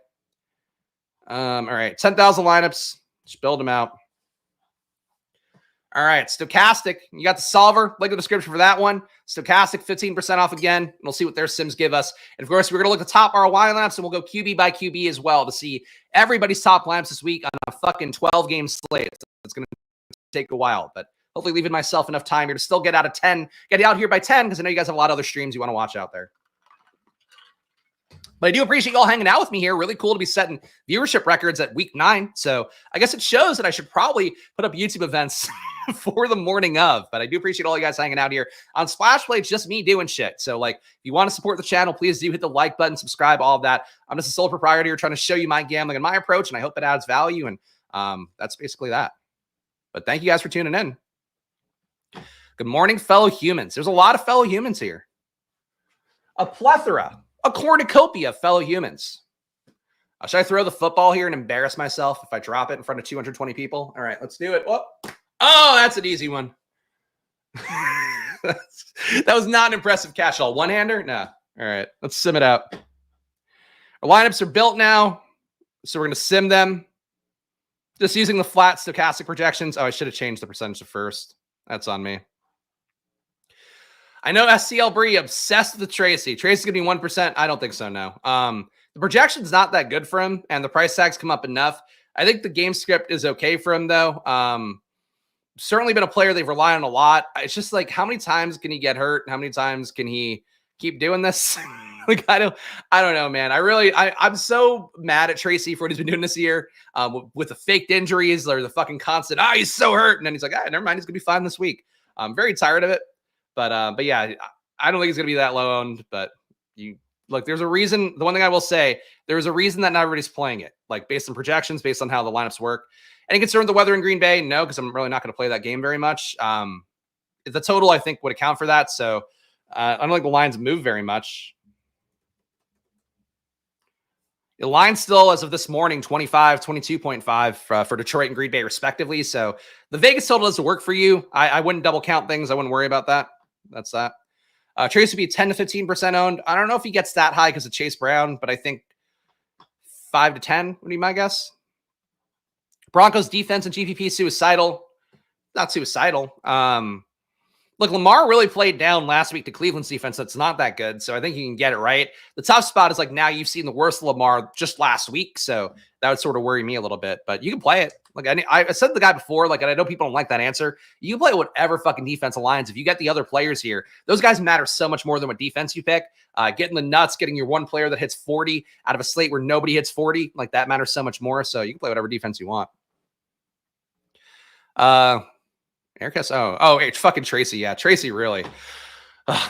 All right, 10,000 lineups. Just build them out. All right, stochastic. You got the solver. Link in the description for that one. Stochastic, 15% off again. And we'll see what their sims give us. And of course, we're going to look at the top ROI lineups, and we'll go QB by QB as well to see everybody's top lineups this week on a fucking 12-game slate. So it's going to take a while, but hopefully leaving myself enough time here to still get out here by 10, because I know you guys have a lot of other streams you want to watch out there. But I do appreciate you all hanging out with me here. Really cool to be setting viewership records at week 9. So I guess it shows that I should probably put up YouTube events for the morning of. But I do appreciate all you guys hanging out here. On Splash Play, it's just me doing shit. So like, if you want to support the channel, please do hit the like button, subscribe, all of that. I'm just a sole proprietor here trying to show you my gambling and my approach, and I hope it adds value. And that's basically that. But thank you guys for tuning in. Good morning, fellow humans. There's a lot of fellow humans here. A plethora. A cornucopia of fellow humans. Should I throw the football here and embarrass myself if I drop it in front of 220 people? All right, let's do it. Oh, that's an easy one. That was not an impressive catch-all. One-hander? No. All right, let's sim it out. Our lineups are built now, so we're going to sim them. Just using the flat stochastic projections. Oh, I should have changed the percentage to first. That's on me. I know SCL Bree obsessed with Tracy. Tracy's going to be 1%. I don't think so, no. The projection's not that good for him, and the price tags come up enough. I think the game script is okay for him, though. Certainly been a player they've relied on a lot. It's just like, how many times can he get hurt? How many times can he keep doing this? Like, I don't know, man. I'm so mad at Tracy for what he's been doing this year, with the faked injuries or the fucking constant, he's so hurt. And then he's like, never mind. He's going to be fine this week. I'm very tired of it. But yeah, I don't think it's going to be that low owned, but look, there's a reason. The one thing I will say, there's a reason that not everybody's playing it, like based on projections, based on how the lineups work. Any concern with the weather in Green Bay? No, because I'm really not going to play that game very much. The total, I think, would account for that. So I don't think the lines move very much. The line still, as of this morning, 25, 22.5 for Detroit and Green Bay, respectively. So the Vegas total doesn't work for you. I wouldn't double count things. I wouldn't worry about that. That's that. Trace would be 10 to 15% owned. I don't know if he gets that high because of Chase Brown, but I think 5 to 10 would be my guess. Broncos defense and GPP suicidal. Not suicidal. Look, Lamar really played down last week to Cleveland's defense. That's not that good. So I think you can get it right. The tough spot is like, now you've seen the worst of Lamar just last week. So that would sort of worry me a little bit, but you can play it. Like I said to the guy before, like, and I know people don't like that answer. You can play whatever fucking defense aligns. If you get the other players here, those guys matter so much more than what defense you pick. Getting the nuts, getting your one player that hits 40 out of a slate where nobody hits 40, like that matters so much more. So you can play whatever defense you want. Aircast. It's fucking Tracy. Yeah, Tracy, really.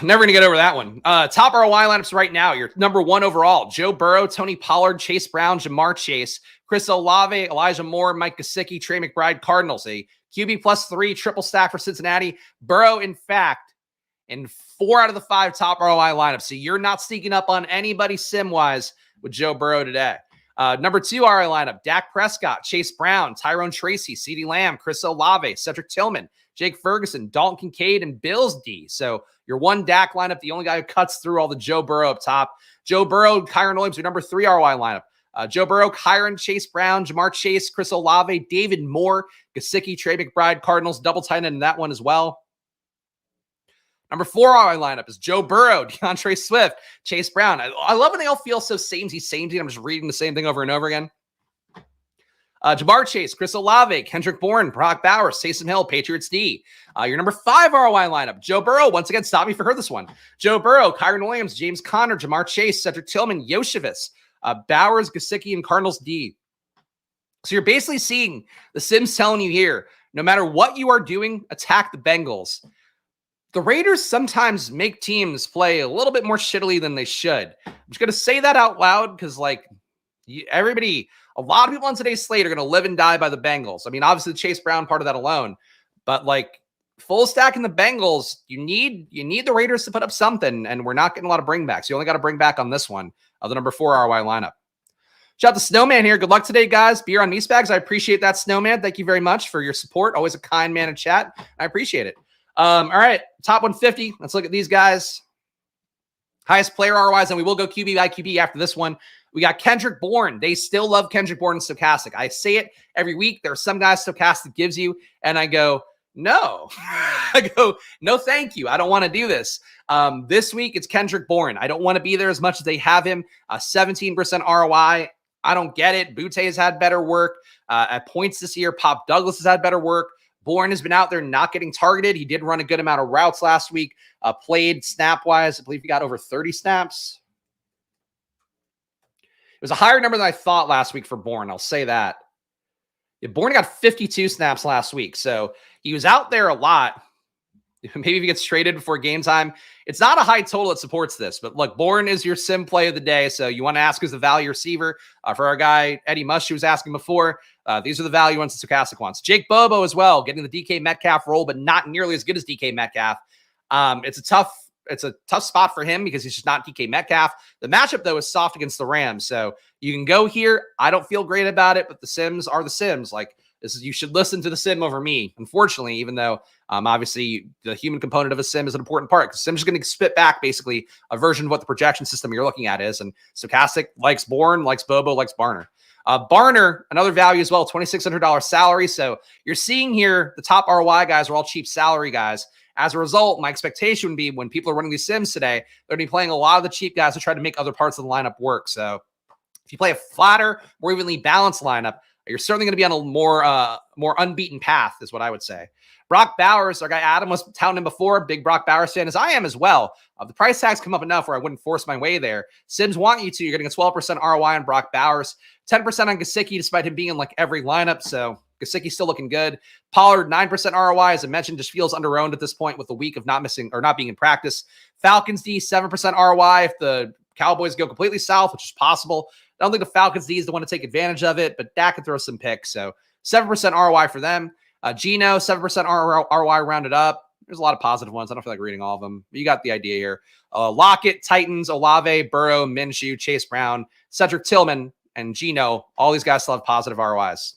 Never going to get over that one. Top ROI lineups right now. Your number 1 overall: Joe Burrow, Tony Pollard, Chase Brown, Jamar Chase, Chris Olave, Elijah Moore, Mike Gesicki, Trey McBride, Cardinals. A QB +3 triple stack for Cincinnati. Burrow, in fact, in 4 out of the 5 top ROI lineups. So you're not sneaking up on anybody sim-wise with Joe Burrow today. Number 2 ROI lineup: Dak Prescott, Chase Brown, Tyrone Tracy, CeeDee Lamb, Chris Olave, Cedric Tillman, Jake Ferguson, Dalton Kincaid, and Bills D. So your one Dak lineup, the only guy who cuts through all the Joe Burrow up top. Joe Burrow, Kyron Williams, your number 3 ROI lineup. Joe Burrow, Kyron, Chase Brown, Jamar Chase, Chris Olave, David Moore, Gesicki, Trey McBride, Cardinals, double tight end in that one as well. Number 4 ROI lineup is Joe Burrow, DeAndre Swift, Chase Brown. I love when they all feel so samey. I'm just reading the same thing over and over again. Jamar Chase, Chris Olave, Kendrick Bourne, Brock Bowers, Taysom Hill, Patriots D. Your number 5 ROI lineup: Joe Burrow. Once again, stop me if you heard this one. Joe Burrow, Kyron Williams, James Conner, Jamar Chase, Cedric Tillman, Yoshevitz, Bowers, Gesicki, and Cardinals D. So you're basically seeing the Sims telling you here, no matter what you are doing, attack the Bengals. The Raiders sometimes make teams play a little bit more shittily than they should. I'm just going to say that out loud because, like, a lot of people on today's slate are going to live and die by the Bengals. I mean, obviously the Chase Brown part of that alone, but like full stack in the Bengals, you need the Raiders to put up something, and we're not getting a lot of bringbacks. You only got to bring back on this one of the number 4 ROI lineup. Shout out to Snowman here. Good luck today, guys. Beer on me, Spags. I appreciate that, Snowman. Thank you very much for your support. Always a kind man in chat. I appreciate it. All right, top 150. Let's look at these guys. Highest player ROIs, and we will go QB by QB after this one. We got Kendrick Bourne. They still love Kendrick Bourne in Stochastic. I say it every week. There are some guys Stochastic gives you, and I go, no. I go, no, thank you. I don't want to do this. This week, it's Kendrick Bourne. I don't want to be there as much as they have him. 17% ROI. I don't get it. Butte has had better work. At points this year, Pop Douglas has had better work. Bourne has been out there not getting targeted. He did run a good amount of routes last week. Played snap-wise. I believe he got over 30 snaps. It was a higher number than I thought last week for Bourne. I'll say that. Yeah, Bourne got 52 snaps last week. So he was out there a lot. Maybe if he gets traded before game time. It's not a high total that supports this. But look, Bourne is your sim play of the day. So you want to ask who's the value receiver. For our guy, Eddie Mush, who was asking before, these are the value ones that Stochastic wants. Jake Bobo as well, getting the DK Metcalf role, but not nearly as good as DK Metcalf. It's a tough spot for him because he's just not DK Metcalf. The matchup, though, is soft against the Rams. So you can go here. I don't feel great about it, but the Sims are the Sims. Like, you should listen to the Sim over me, unfortunately, even though obviously the human component of a Sim is an important part, because Sim's going to spit back basically a version of what the projection system you're looking at is. And Stochastic likes Bourne, likes Bobo, likes Barner. Barner, another value as well, $2,600 salary. So you're seeing here the top ROI guys are all cheap salary guys. As a result, my expectation would be when people are running these sims today, they're going to be playing a lot of the cheap guys to try to make other parts of the lineup work. So if you play a flatter, more evenly balanced lineup, you're certainly going to be on a more unbeaten path, is what I would say. Brock Bowers, our guy Adam was touting him before, big Brock Bowers fan, as I am as well. The price tags come up enough where I wouldn't force my way there. Sims want you to. You're getting a 12% ROI on Brock Bowers, 10% on Gesicki, despite him being in like every lineup. So Gesicki's still looking good. Pollard, 9% ROI, as I mentioned, just feels underowned at this point with the week of not missing or not being in practice. Falcons D, 7% ROI. If the Cowboys go completely south, which is possible, I don't think the Falcons D is the one to take advantage of it, but Dak can throw some picks. So 7% ROI for them. Geno, 7% ROI rounded up. There's a lot of positive ones. I don't feel like reading all of them, but you got the idea here. Lockett, Titans, Olave, Burrow, Minshew, Chase Brown, Cedric Tillman, and Geno. All these guys still have positive ROIs.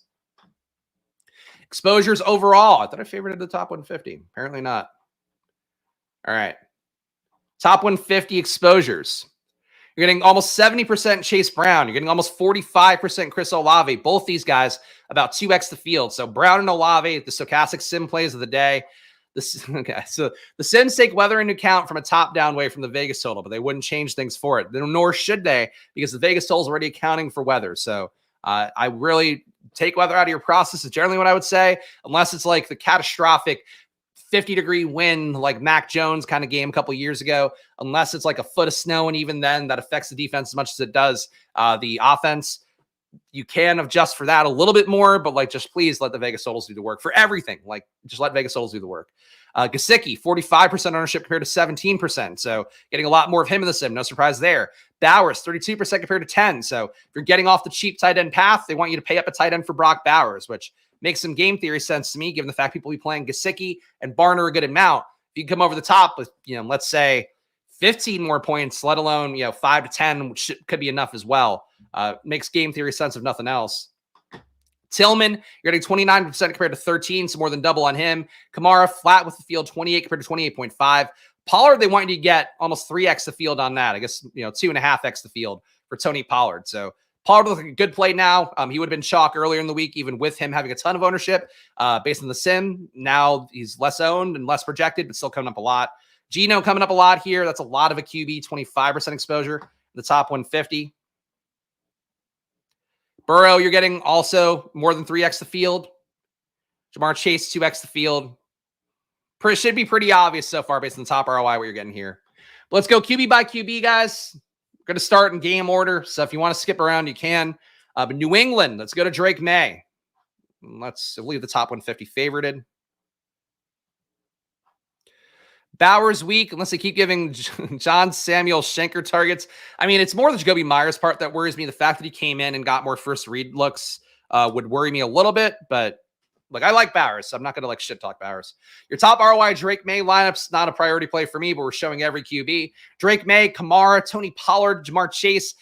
Exposures overall. I thought I favorited the top 150. Apparently not. All right. Top 150 exposures. You're getting almost 70% Chase Brown. You're getting almost 45% Chris Olave. Both these guys about 2x the field. So Brown and Olave, the stochastic sim plays of the day. Okay, so the sims take weather into account from a top-down way from the Vegas total, but they wouldn't change things for it. Nor should they, because the Vegas total is already accounting for weather. So I really take weather out of your process is generally what I would say, unless it's like the catastrophic 50-degree wind like Mac Jones kind of game a couple years ago, unless it's like a foot of snow, and even then that affects the defense as much as it does the offense. You can adjust for that a little bit more, but like just please let the Vegas totals do the work for everything. Like just let Vegas totals do the work. Gesicki, 45% ownership compared to 17%. So getting a lot more of him in the sim. No surprise there. Bowers, 32% compared to 10. So if you're getting off the cheap tight end path, they want you to pay up a tight end for Brock Bowers, which makes some game theory sense to me, given the fact people will be playing Gesicki and Barner a good amount. If you can come over the top with, let's say 15 more points, let alone, 5 to 10, which could be enough as well. Makes game theory sense if nothing else. Tillman, you're getting 29% compared to 13, so more than double on him. Kamara, flat with the field, 28 compared to 28.5. Pollard, they want you to get almost 3x the field on that. I guess, 2.5x the field for Tony Pollard. So Pollard looks like a good play now. He would have been chalk earlier in the week, even with him having a ton of ownership based on the sim. Now he's less owned and less projected, but still coming up a lot. Geno coming up a lot here. That's a lot of a QB, 25% exposure in the top 150. Burrow, you're getting also more than 3x the field. Jamar Chase, 2x the field. Should be pretty obvious so far based on the top ROI what you're getting here. But let's go QB by QB, guys. We're going to start in game order. So if you want to skip around, you can. But New England, let's go to Drake May. Let's leave the top 150 favorited. Bowers weak, unless they keep giving John Samuel Schenker targets. I mean, it's more the Jacoby Myers part that worries me. The fact that he came in and got more first read looks would worry me a little bit, but I like Bowers, so I'm not going to shit talk Bowers. Your top ROI Drake May lineup's not a priority play for me, but we're showing every QB. Drake May, Kamara, Tony Pollard, Jamar Chase,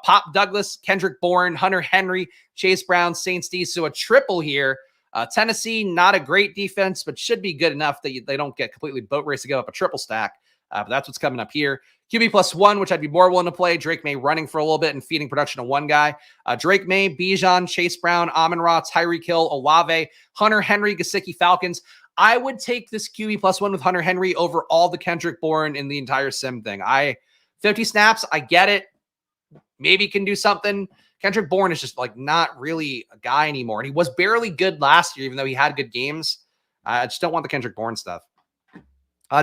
Pop Douglas, Kendrick Bourne, Hunter Henry, Chase Brown, Saints D. So a triple here. Tennessee, not a great defense, but should be good enough that they don't get completely boat race to give up a triple stack. But that's what's coming up here. QB +1, which I'd be more willing to play. Drake May running for a little bit and feeding production to one guy. Drake May, Bijan, Chase Brown, Amon-Ra, Tyreek Hill, Olave, Hunter Henry, Gesicki, Falcons. I would take this QB +1 with Hunter Henry over all the Kendrick Bourne in the entire sim thing. 50 snaps, I get it. Maybe can do something. Kendrick Bourne is just not really a guy anymore. And he was barely good last year, even though he had good games. I just don't want the Kendrick Bourne stuff.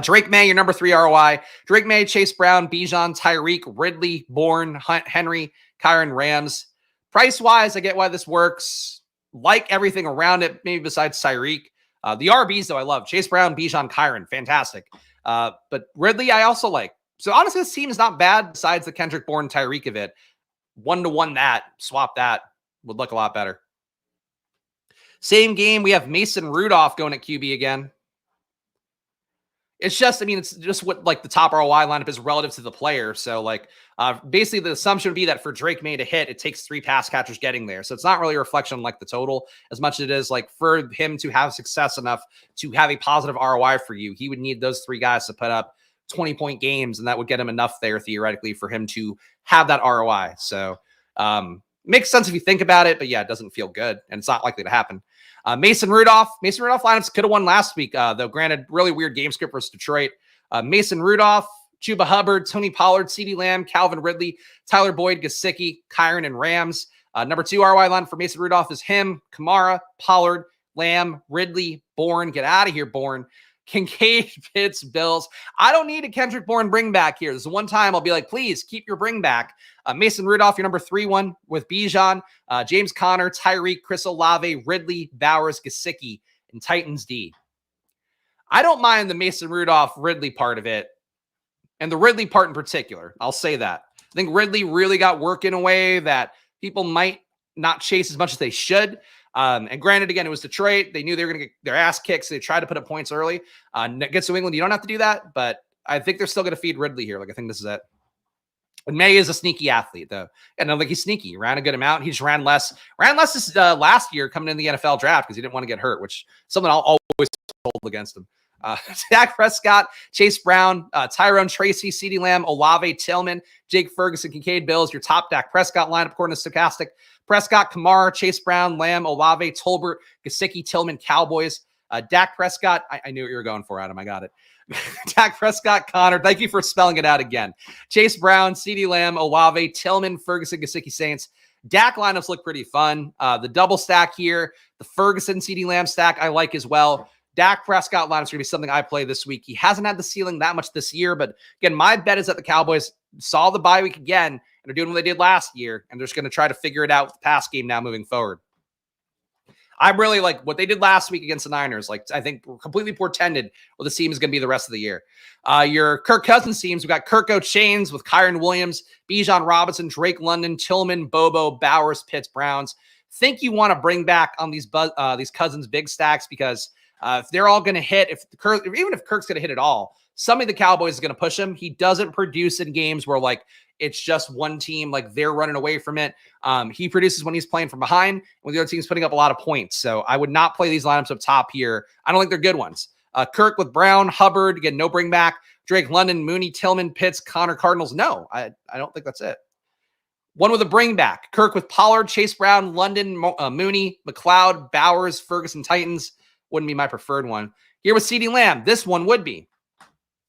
Drake May, your number 3 ROI. Drake May, Chase Brown, Bijan, Tyreek, Ridley, Bourne, Henry, Kyron, Rams. Price-wise, I get why this works. Like everything around it, maybe besides Tyreek. The RBs, though, I love. Chase Brown, Bijan, Kyron, fantastic. But Ridley, I also like. So honestly, this team is not bad besides the Kendrick Bourne, Tyreek of it. 1-to-1 that, swap that, would look a lot better. Same game, we have Mason Rudolph going at QB again. It's just, it's just what the top ROI lineup is relative to the player. So basically the assumption would be that for Drake May to hit, it takes 3 pass catchers getting there. So it's not really a reflection on the total as much as it is for him to have success enough to have a positive ROI for you. He would need those 3 guys to put up 20-point games, and that would get him enough there theoretically for him to have that ROI. So Makes sense if you think about it, but yeah, it doesn't feel good, and it's not likely to happen. Mason Rudolph lineups could have won last week, though granted, really weird game script versus Detroit. Mason Rudolph, Chuba Hubbard, Tony Pollard, CeeDee Lamb, Calvin Ridley, Tyler Boyd, Gesicki, Kyron, and Rams. Number 2 ROI line for Mason Rudolph is him, Kamara, Pollard, Lamb, Ridley, Bourne. Get out of here, Bourne. Kincaid, Pitts, Bills. I don't need a Kendrick Bourne bring back here. This is one time I'll be like, please keep your bring back. Mason Rudolph, your number 3-1 with Bijan, James Conner, Tyreek, Chris Olave, Ridley, Bowers, Gesicki, and Titans D. I don't mind the Mason Rudolph Ridley part of it, and the Ridley part in particular. I'll say that. I think Ridley really got work in a way that people might not chase as much as they should. And granted, again, it was Detroit. They knew they were going to get their ass kicked, so they tried to put up points early. Against New England, you don't have to do that, but I think they're still going to feed Ridley here. Like, I think this is it. And May is a sneaky athlete, though. And I don't think he's sneaky. He ran a good amount. He just ran less. Ran less this last year coming in the NFL draft because he didn't want to get hurt, which is something I'll always hold against him. Dak Prescott, Chase Brown, Tyrone Tracy, CeeDee Lamb, Olave, Tillman, Jake Ferguson, Kincaid, Bills. Your top Dak Prescott lineup according to Stochastic. Prescott, Kamara, Chase Brown, Lamb, Olave, Tolbert, Gesicki, Tillman, Cowboys. Dak Prescott. I knew what you were going for, Adam. I got it. Dak Prescott, Connor. Thank you for spelling it out again. Chase Brown, CeeDee Lamb, Olave, Tillman, Ferguson, Gesicki, Saints. Dak lineups look pretty fun. The double stack here, the Ferguson, CeeDee Lamb stack I like as well. Dak Prescott lineup's going to be something I play this week. He hasn't had the ceiling that much this year, but again, my bet is that the Cowboys saw the bye week again and are doing what they did last year, and they're just going to try to figure it out with the pass game now moving forward. I really like what they did last week against the Niners. Like, I think completely portended what the team is going to be the rest of the year. Your Kirk Cousins teams, we've got Kirk Chains with Kyron Williams, Bijan Robinson, Drake London, Tillman, Bobo, Bowers, Pitts, Browns. Think you want to bring back on these Cousins big stacks because if they're all going to hit, even if Kirk's going to hit it all, somebody the Cowboys is going to push him. He doesn't produce in games where like it's just one team, like they're running away from it. He produces when he's playing from behind, when the other team's putting up a lot of points. So I would not play these lineups up top here. I don't think they're good ones. Kirk with Brown, Hubbard, again, no bring back. Drake London, Mooney, Tillman, Pitts, Connor, Cardinals. No, I don't think that's it. One with a bring back. Kirk with Pollard, Chase Brown, London, Mooney, McLeod, Bowers, Ferguson, Titans. Wouldn't be my preferred one. Here with CeeDee Lamb, this one would be.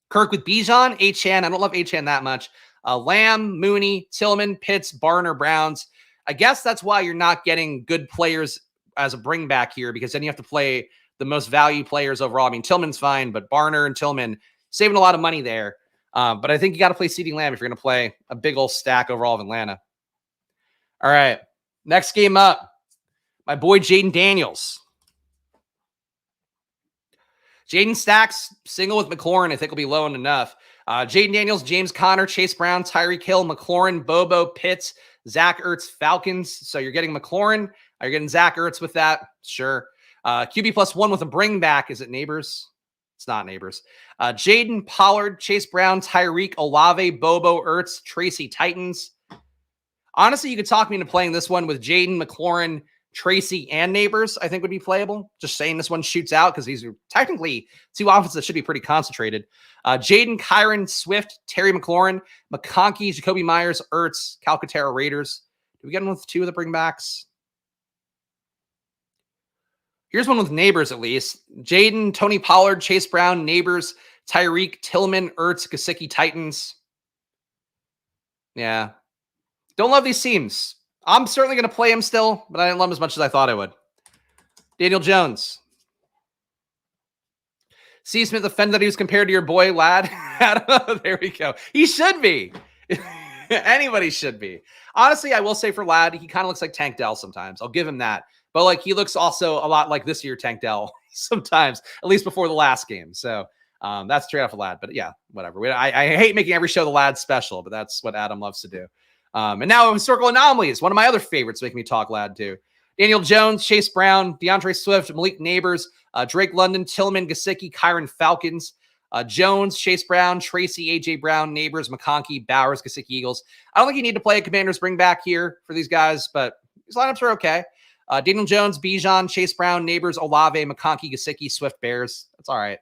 Kirk with Bijan, Achane. I don't love Achane that much. Lamb, Mooney, Tillman, Pitts, Barner, Browns. I guess that's why you're not getting good players as a bring back here, because then you have to play the most value players overall. I mean, Tillman's fine, but Barner and Tillman saving a lot of money there. But I think you got to play CeeDee Lamb if you're going to play a big old stack overall of Atlanta. All right, next game up, my boy Jaden Daniels. Jaden stacks single with McLaurin, I think will be low enough. Jaden Daniels, James Conner, Chase Brown, Tyreek Hill, McLaurin, Bobo, Pitts, Zach Ertz, Falcons. So you're getting McLaurin. You're getting Zach Ertz with that. Sure. QB +1 with a bring back. Is it Neighbors? It's not Neighbors. Jaden, Pollard, Chase Brown, Tyreek, Olave, Bobo, Ertz, Tracy, Titans. Honestly, you could talk me into playing this one with Jaden, McLaurin, Tracy, and Neighbors, I think would be playable. Just saying this one shoots out because these are technically two offenses that should be pretty concentrated. Jaden, Kyron, Swift, Terry McLaurin, McConkey, Jacoby Myers, Ertz, Calcaterra, Raiders. Do we get one with two of the bringbacks? Here's one with Neighbors at least. Jaden, Tony Pollard, Chase Brown, Neighbors, Tyreek, Tillman, Ertz, Gesicki, Titans. Yeah. Don't love these teams. I'm certainly going to play him still, but I didn't love him as much as I thought I would. Daniel Jones. C. Smith offended that he was compared to your boy, lad. There we go. He should be. Anybody should be. Honestly, I will say for Lad, he kind of looks like Tank Dell sometimes. I'll give him that. But like he looks also a lot like this year Tank Dell sometimes, at least before the last game. So that's straight off of Lad. But yeah, whatever. I hate making every show the Lad special, but that's what Adam loves to do. And now historical anomalies, one of my other favorites, making me talk Lad too. Daniel Jones, Chase Brown, DeAndre Swift, Malik Neighbors, Drake London, Tillman, Gesicki, Kyron Falcons, Jones, Chase Brown, Tracy, AJ Brown, Neighbors, McConkey, Bowers, Gesicki, Eagles. I don't think you need to play a Commanders bring back here for these guys, but these lineups are okay. Daniel Jones, Bijan, Chase Brown, Neighbors, Olave, McConkey, Gesicki, Swift, Bears. That's all right.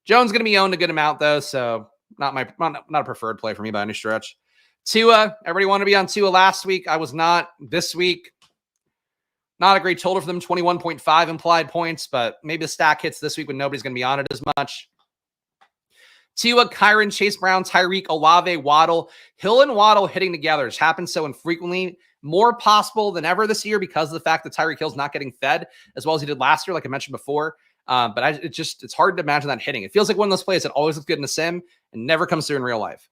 Jones going to be owned a good amount though, so not a preferred play for me by any stretch. Tua, everybody wanted to be on Tua last week. I was not. This week, not a great total for them, 21.5 implied points, but maybe the stack hits this week when nobody's going to be on it as much. Tua, Kyron, Chase Brown, Tyreek, Olave, Waddle. Hill and Waddle hitting together has happened so infrequently. More possible than ever this year because of the fact that Tyreek Hill's not getting fed as well as he did last year, like I mentioned before. But it's hard to imagine that hitting. It feels like one of those plays that always looks good in the sim and never comes through in real life.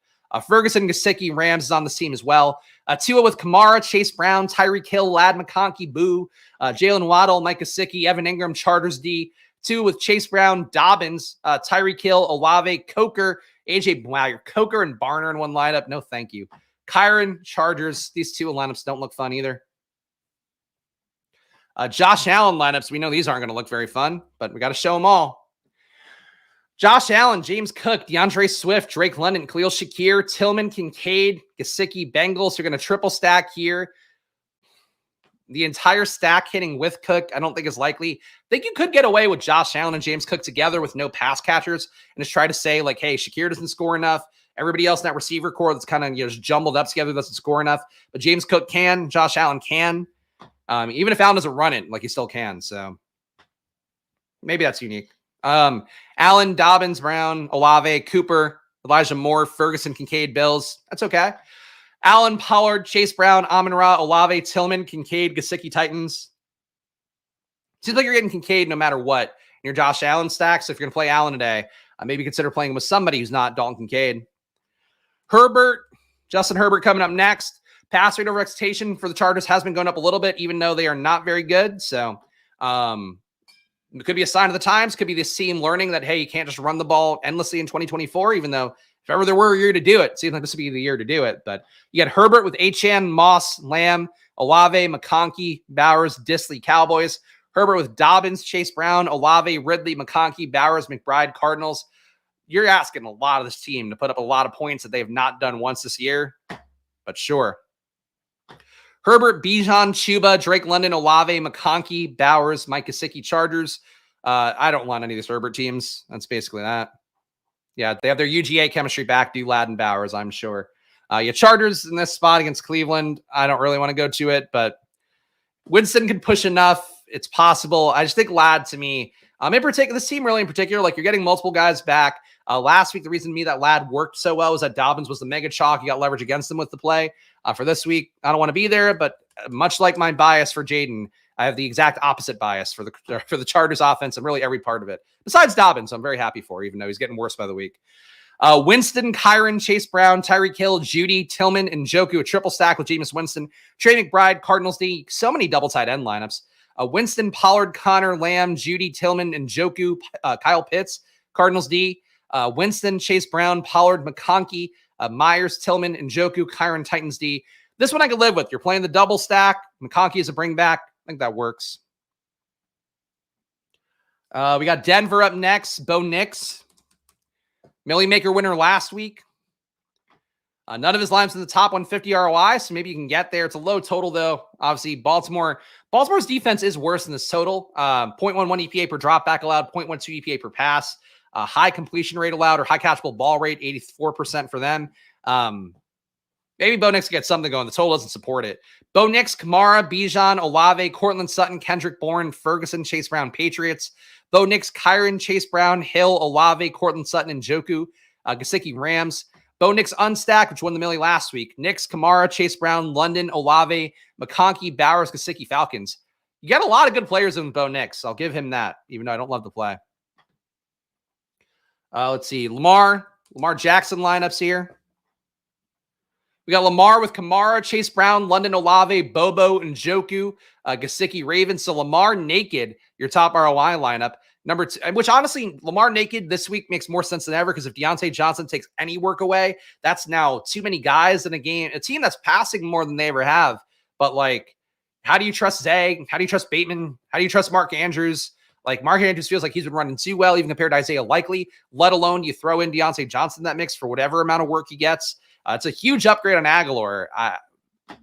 Ferguson, Gesicki, Rams is on the team as well. Tua with Kamara, Chase Brown, Tyreek Hill, Lad McConkey, Boo, Jalen Waddle, Mike Gesicki, Evan Ingram, Chargers D. Tua with Chase Brown, Dobbins, Tyreek Hill, Olave, Coker, AJ. Wow, you're Coker and Barner in one lineup. No, thank you. Kyron, Chargers. These two lineups don't look fun either. Josh Allen lineups. We know these aren't going to look very fun, but we got to show them all. Josh Allen, James Cook, DeAndre Swift, Drake London, Khalil Shakir, Tillman, Kincaid, Gesicki, Bengals. You're going to triple stack here. The entire stack hitting with Cook, I don't think is likely. I think you could get away with Josh Allen and James Cook together with no pass catchers and just try to say, like, hey, Shakir doesn't score enough. Everybody else in that receiver core that's kind of just jumbled up together doesn't score enough. But James Cook can. Josh Allen can. Even if Allen doesn't run it, like he still can. So maybe that's unique. Allen, Dobbins, Brown, Olave, Cooper, Elijah Moore, Ferguson, Kincaid, Bills. That's okay. Allen, Pollard, Chase Brown, Amon-Ra, Olave, Tillman, Kincaid, Gesicki, Titans. Seems like you're getting Kincaid no matter what in your Josh Allen stack. So if you're going to play Allen today, maybe consider playing with somebody who's not Dalton Kincaid. Herbert, Justin Herbert coming up next. Pass rate over expectation for the Chargers has been going up a little bit, even though they are not very good. So it could be a sign of the times. Could be this team learning that, hey, you can't just run the ball endlessly in 2024, even though if ever there were a year to do it, it seems like this would be the year to do it. But you got Herbert with Achane, Moss, Lamb, Olave, McConkey, Bowers, Disley, Cowboys. Herbert with Dobbins, Chase Brown, Olave, Ridley, McConkey, Bowers, McBride, Cardinals. You're asking a lot of this team to put up a lot of points that they have not done once this year. But sure. Herbert, Bijan, Chuba, Drake London, Olave, McConkey, Bowers, Mike Gesicki, Chargers. I don't want any of these Herbert teams. That's basically that. Yeah, they have their UGA chemistry back. Do Ladd and Bowers, I'm sure. Chargers in this spot against Cleveland. I don't really want to go to it, but Winston can push enough. It's possible. I just think Ladd to me, in particular, this team really in particular, like you're getting multiple guys back. Last week, the reason to me that Ladd worked so well was that Dobbins was the mega chalk. You got leverage against him with the play. For this week, I don't want to be there, but much like my bias for Jaden, I have the exact opposite bias for the Chargers offense and really every part of it. Besides Dobbins, I'm very happy for, even though he's getting worse by the week. Winston, Kyron, Chase Brown, Tyreek Hill, Judy, Tillman, and Njoku, a triple stack with Jameis Winston, Trey McBride, Cardinals D. So many double tight end lineups. Winston, Pollard, Connor, Lamb, Judy, Tillman, and Njoku, Kyle Pitts, Cardinals D. Winston, Chase Brown, Pollard, McConkey, Myers, Tillman, and Njoku, Kyron, Titans D. This one I could live with. You're playing the double stack. McConkey is a bring back. I think that works. We got Denver up next. Bo Nix. Millie Maker winner last week. None of his lines in the top 150 ROI, so maybe you can get there. It's a low total, though. Obviously, Baltimore's defense is worse than this total. 0.11 EPA per drop back allowed, 0.12 EPA per pass. High completion rate allowed or high catchable ball rate, 84% for them. Maybe Bo Nix gets something going. The total doesn't support it. Bo Nix, Kamara, Bijan, Olave, Cortland Sutton, Kendrick Bourne, Ferguson, Chase Brown, Patriots. Bo Nix, Kyron, Chase Brown, Hill, Olave, Cortland Sutton, and Njoku, Gesicki, Rams. Bo Nix unstacked, which won the Millie last week. Nix, Kamara, Chase Brown, London, Olave, McConkey, Bowers, Gesicki, Falcons. You got a lot of good players in Bo Nix. I'll give him that, even though I don't love the play. Let's see. Lamar Jackson lineups here. We got Lamar with Kamara, Chase Brown, London, Olave, Bobo, and Njoku, Gesicki, Ravens. So Lamar naked, your top ROI lineup. Number two, which honestly, Lamar naked this week makes more sense than ever because if Deontay Johnson takes any work away, that's now too many guys in a game, a team that's passing more than they ever have. But like, how do you trust Zay? How do you trust Bateman? How do you trust Mark Andrews? Like Mark Andrews feels like he's been running too well, even compared to Isaiah Likely, let alone you throw in Deontay Johnson in that mix for whatever amount of work he gets. It's a huge upgrade on Aguilar.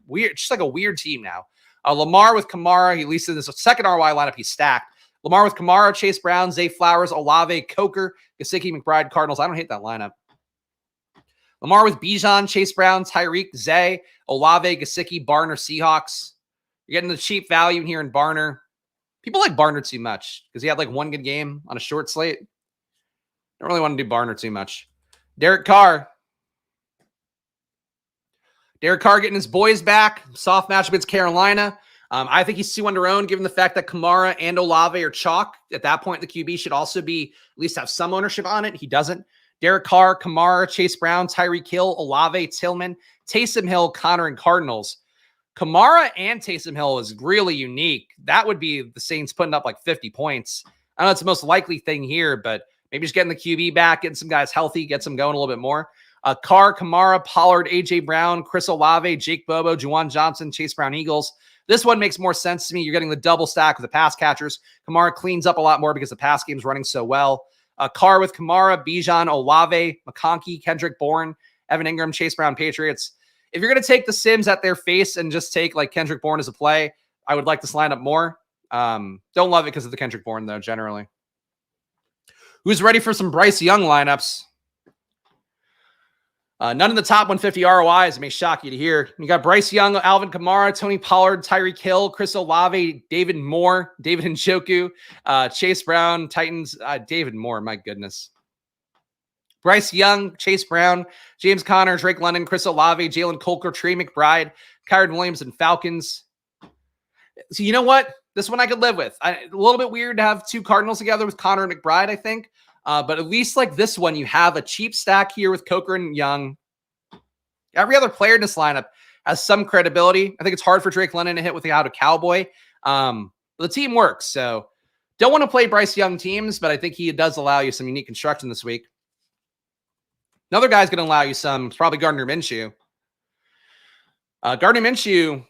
Weird, just like a weird team now. Lamar with Kamara, at least in this second ROI lineup, he's stacked. Lamar with Kamara, Chase Brown, Zay Flowers, Olave, Coker, Gesicki, McBride, Cardinals. I don't hate that lineup. Lamar with Bijan, Chase Brown, Tyreek, Zay, Olave, Gesicki, Barner, Seahawks. You're getting the cheap value here in Barner. People like Barner too much because he had like one good game on a short slate. Don't really want to do Barner too much. Derek Carr. Derek Carr getting his boys back. Soft matchup against Carolina. I think he's 2-under-owned given the fact that Kamara and Olave are chalk. At that point, the QB should also be at least have some ownership on it. He doesn't. Derek Carr, Kamara, Chase Brown, Tyreek Hill, Olave, Tillman, Taysom Hill, Connor, and Cardinals. Kamara and Taysom Hill is really unique. That would be the Saints putting up like 50 points. I know it's the most likely thing here, but maybe just getting the QB back, getting some guys healthy, get some going a little bit more. Carr, Kamara, Pollard, A.J. Brown, Chris Olave, Jake Bobo, Juwan Johnson, Chase Brown, Eagles. This one makes more sense to me. You're getting the double stack with the pass catchers. Kamara cleans up a lot more because the pass game's running so well. Carr with Kamara, Bijan, Olave, McConkey, Kendrick Bourne, Evan Ingram, Chase Brown, Patriots. If you're going to take the Sims at their face and just take like Kendrick Bourne as a play, I would like this lineup more. Don't love it because of the Kendrick Bourne, though, generally. Who's ready for some Bryce Young lineups? None in the top 150 ROIs. It may shock you to hear. You got Bryce Young, Alvin Kamara, Tony Pollard, Tyreek Hill, Chris Olave, David Moore, David Njoku, Chase Brown, Titans, David Moore, my goodness. Bryce Young, Chase Brown, James Conner, Drake London, Chris Olave, Jalen Colker, Trey McBride, Kyron Williams, and Falcons. So you know what? This one I could live with. A little bit weird to have two Cardinals together with Conner and McBride, I think. But at least like this one, you have a cheap stack here with Coker and Young. Every other player in this lineup has some credibility. I think it's hard for Drake London to hit without a Cowboy. But the team works. So don't want to play Bryce Young teams, but I think he does allow you some unique construction this week. Another guy's going to allow you some. It's probably Gardner Minshew. Gardner Minshew.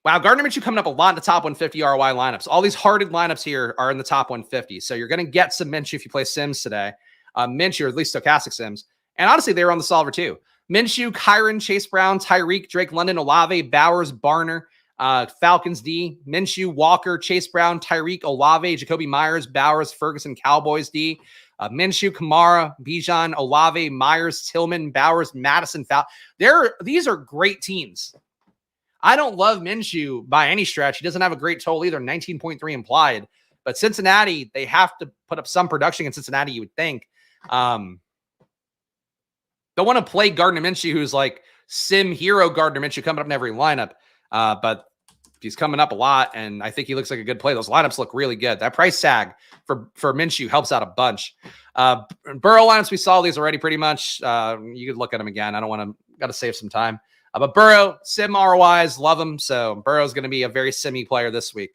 Wow, Gardner Minshew coming up a lot in the top 150 ROI lineups. All these hearted lineups here are in the top 150. So you're going to get some Minshew if you play Sims today. Minshew, or at least stochastic Sims. And honestly, they were on the solver too. Minshew, Kyron, Chase Brown, Tyreek, Drake London, Olave, Bowers, Barner, Falcons D, Minshew, Walker, Chase Brown, Tyreek, Olave, Jacoby Myers, Bowers, Ferguson, Cowboys D, Minshew, Kamara, Bijan, Olave, Myers, Tillman, Bowers, Madison, These are great teams. I don't love Minshew by any stretch. He doesn't have a great total either, 19.3 implied. But Cincinnati, they have to put up some production in Cincinnati, you would think. Don't want to play Gardner Minshew, who's like sim hero Gardner Minshew coming up in every lineup. But he's coming up a lot, and I think he looks like a good play. Those lineups look really good. That price tag for Minshew helps out a bunch. Burrow lineups, we saw these already pretty much. You could look at them again. I don't want to, got to save some time. But Burrow, sim ROIs, love him. So Burrow's going to be a very simmy player this week.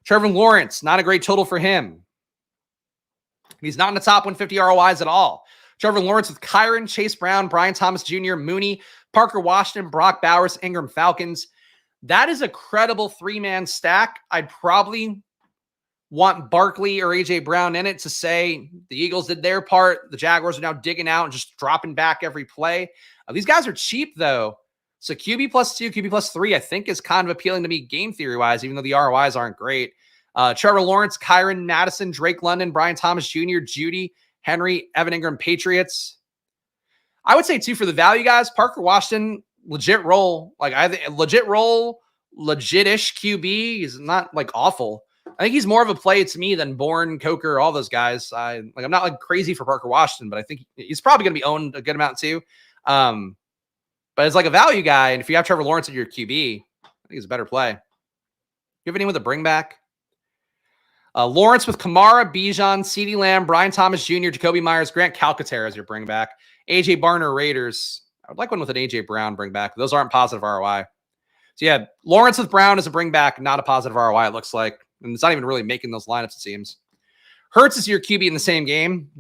Trevor Lawrence, not a great total for him. He's not in the top 150 ROIs at all. Trevor Lawrence with Kyron, Chase Brown, Brian Thomas Jr., Mooney, Parker Washington, Brock Bowers, Ingram, Falcons. That is a credible three-man stack. I'd probably want Barkley or A.J. Brown in it to say the Eagles did their part. The Jaguars are now digging out and just dropping back every play. These guys are cheap, though. So QB plus 2, QB plus 3, I think is kind of appealing to me game theory-wise, even though the ROIs aren't great. Trevor Lawrence, Kyron, Madison, Drake London, Brian Thomas Jr., Judy, Henry, Evan Ingram, Patriots. I would say, too, for the value guys, Parker Washington, legit role. Like, I think legit role, legit-ish QB. He's not, like, awful. I think he's more of a play to me than Bourne, Coker, all those guys. I'm not, like, crazy for Parker Washington, but I think he's probably going to be owned a good amount, too. But as like a value guy, and if you have Trevor Lawrence at your QB, I think it's a better play. You have anyone with a bring back? Lawrence with Kamara, Bijan, CeeDee Lamb, Brian Thomas Jr., Jacoby Myers, Grant Calcaterra as your bring back. AJ Barner, Raiders. I would like one with an AJ Brown bring back. Those aren't positive ROI. So yeah, Lawrence with Brown is a bring back, not a positive ROI, it looks like. And it's not even really making those lineups, it seems. Hurts is your QB in the same game.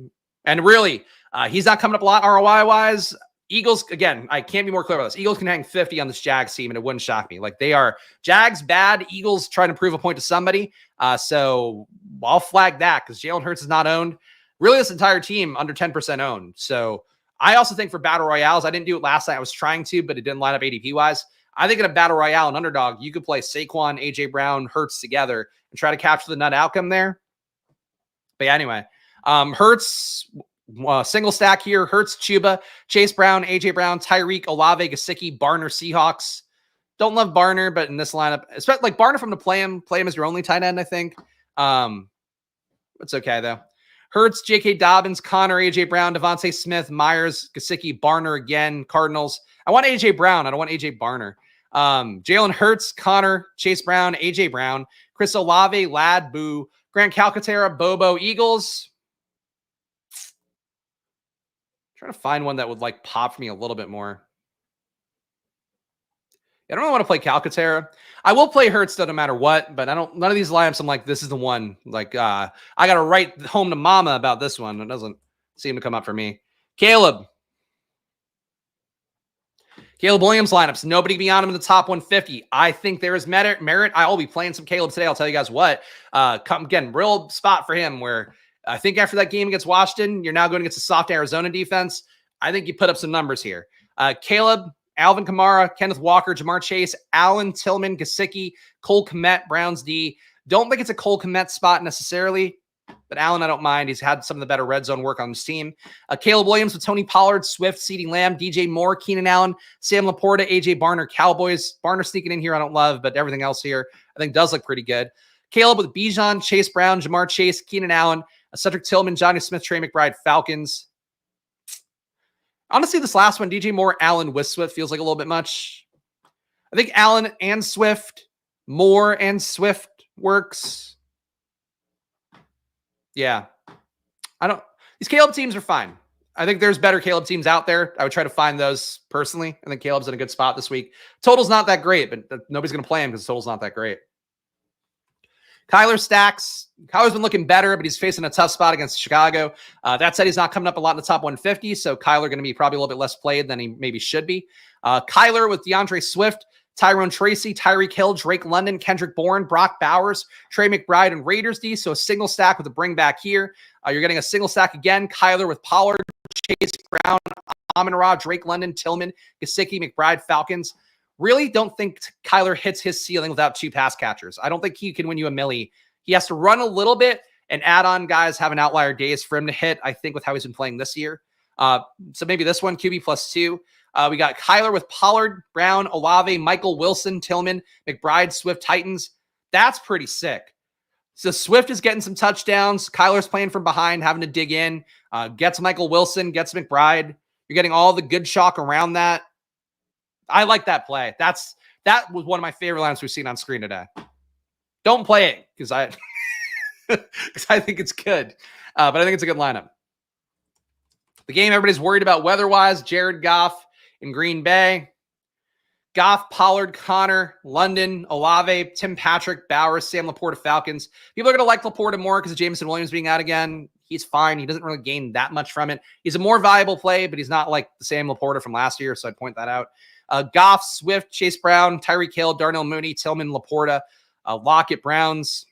And really, he's not coming up a lot ROI-wise. Eagles, again, I can't be more clear about this. Eagles can hang 50 on this Jags team, and it wouldn't shock me. Like, they are Jags bad, Eagles trying to prove a point to somebody. So I'll flag that because Jalen Hurts is not owned. Really, this entire team under 10% owned. So I also think for Battle Royales, I didn't do it last night. I was trying to, but it didn't line up ADP-wise. I think in a Battle Royale and Underdog, you could play Saquon, A.J. Brown, Hurts together and try to capture the nut outcome there. But yeah, anyway, Hurts Single stack here. Hurts, Chuba, Chase Brown, AJ Brown, Tyreek, Olave, Gesicki, Barner, Seahawks. Don't love Barner, but in this lineup, especially like Barner, from to play him as your only tight end, I think. It's okay though. Hurts, J.K. Dobbins, Connor, A.J. Brown, Devontae Smith, Myers, Gesicki, Barner again, Cardinals. I want A.J. Brown. I don't want A.J. Barner. Jalen Hurts, Connor, Chase Brown, A.J. Brown, Chris Olave, Lad, Boo, Grant Calcaterra, Bobo, Eagles. Trying to find one that would like pop for me a little bit more. I don't really want to play Calcaterra. I will play Hurts though, no matter what, but none of these lineups I'm like, this is the one. Like, I got to write home to mama about this one. It doesn't seem to come up for me. Caleb Williams lineups. Nobody beyond him in the top 150. I think there is merit. I will be playing some Caleb today. I'll tell you guys what. Again, real spot for him where I think after that game against Washington, you're now going against a soft Arizona defense. I think you put up some numbers here. Caleb, Alvin Kamara, Kenneth Walker, Jamar Chase, Allen, Tillman, Gesicki, Cole Kmet, Browns D. Don't think it's a Cole Kmet spot necessarily, but Allen, I don't mind. He's had some of the better red zone work on this team. Caleb Williams with Tony Pollard, Swift, CeeDee Lamb, DJ Moore, Keenan Allen, Sam Laporta, AJ Barner, Cowboys. Barner sneaking in here I don't love, but everything else here I think does look pretty good. Caleb with Bijan, Chase Brown, Jamar Chase, Keenan Allen, Cedric Tillman, Johnny Smith, Trey McBride, Falcons. Honestly, this last one, DJ Moore, Allen with Swift feels like a little bit much. I think Allen and Swift, Moore and Swift works. Yeah. These Caleb teams are fine. I think there's better Caleb teams out there. I would try to find those personally. I think Caleb's in a good spot this week. Total's not that great, but nobody's going to play him because the total's not that great. Kyler stacks. Kyler's been looking better, but he's facing a tough spot against Chicago. That said, he's not coming up a lot in the top 150, so Kyler going to be probably a little bit less played than he maybe should be. Kyler with DeAndre Swift, Tyrone Tracy, Tyreek Hill, Drake London, Kendrick Bourne, Brock Bowers, Trey McBride, and Raiders D. So a single stack with a bring back here. You're getting a single stack again. Kyler with Pollard, Chase Brown, Amon-Ra, Drake London, Tillman, Gesicki, McBride, Falcons. Really don't think Kyler hits his ceiling without two pass catchers. I don't think he can win you a milli. He has to run a little bit and add on guys having outlier days for him to hit, I think, with how he's been playing this year. So maybe this one, QB +2. We got Kyler with Pollard, Brown, Olave, Michael Wilson, Tillman, McBride, Swift, Titans. That's pretty sick. So Swift is getting some touchdowns. Kyler's playing from behind, having to dig in. Gets Michael Wilson, gets McBride. You're getting all the good chalk around that. I like that play. That was one of my favorite lines we've seen on screen today. Don't play it because I think it's good. But I think it's a good lineup. The game everybody's worried about weather-wise, Jared Goff in Green Bay. Goff, Pollard, Connor, London, Olave, Tim Patrick, Bowers, Sam Laporta, Falcons. People are going to like Laporta more because of Jameson Williams being out again. He's fine. He doesn't really gain that much from it. He's a more valuable play, but he's not like the Sam Laporta from last year, so I'd point that out. Goff, Swift, Chase Brown, Tyreek Hill, Darnell Mooney, Tillman, Laporta, Lockett, Browns.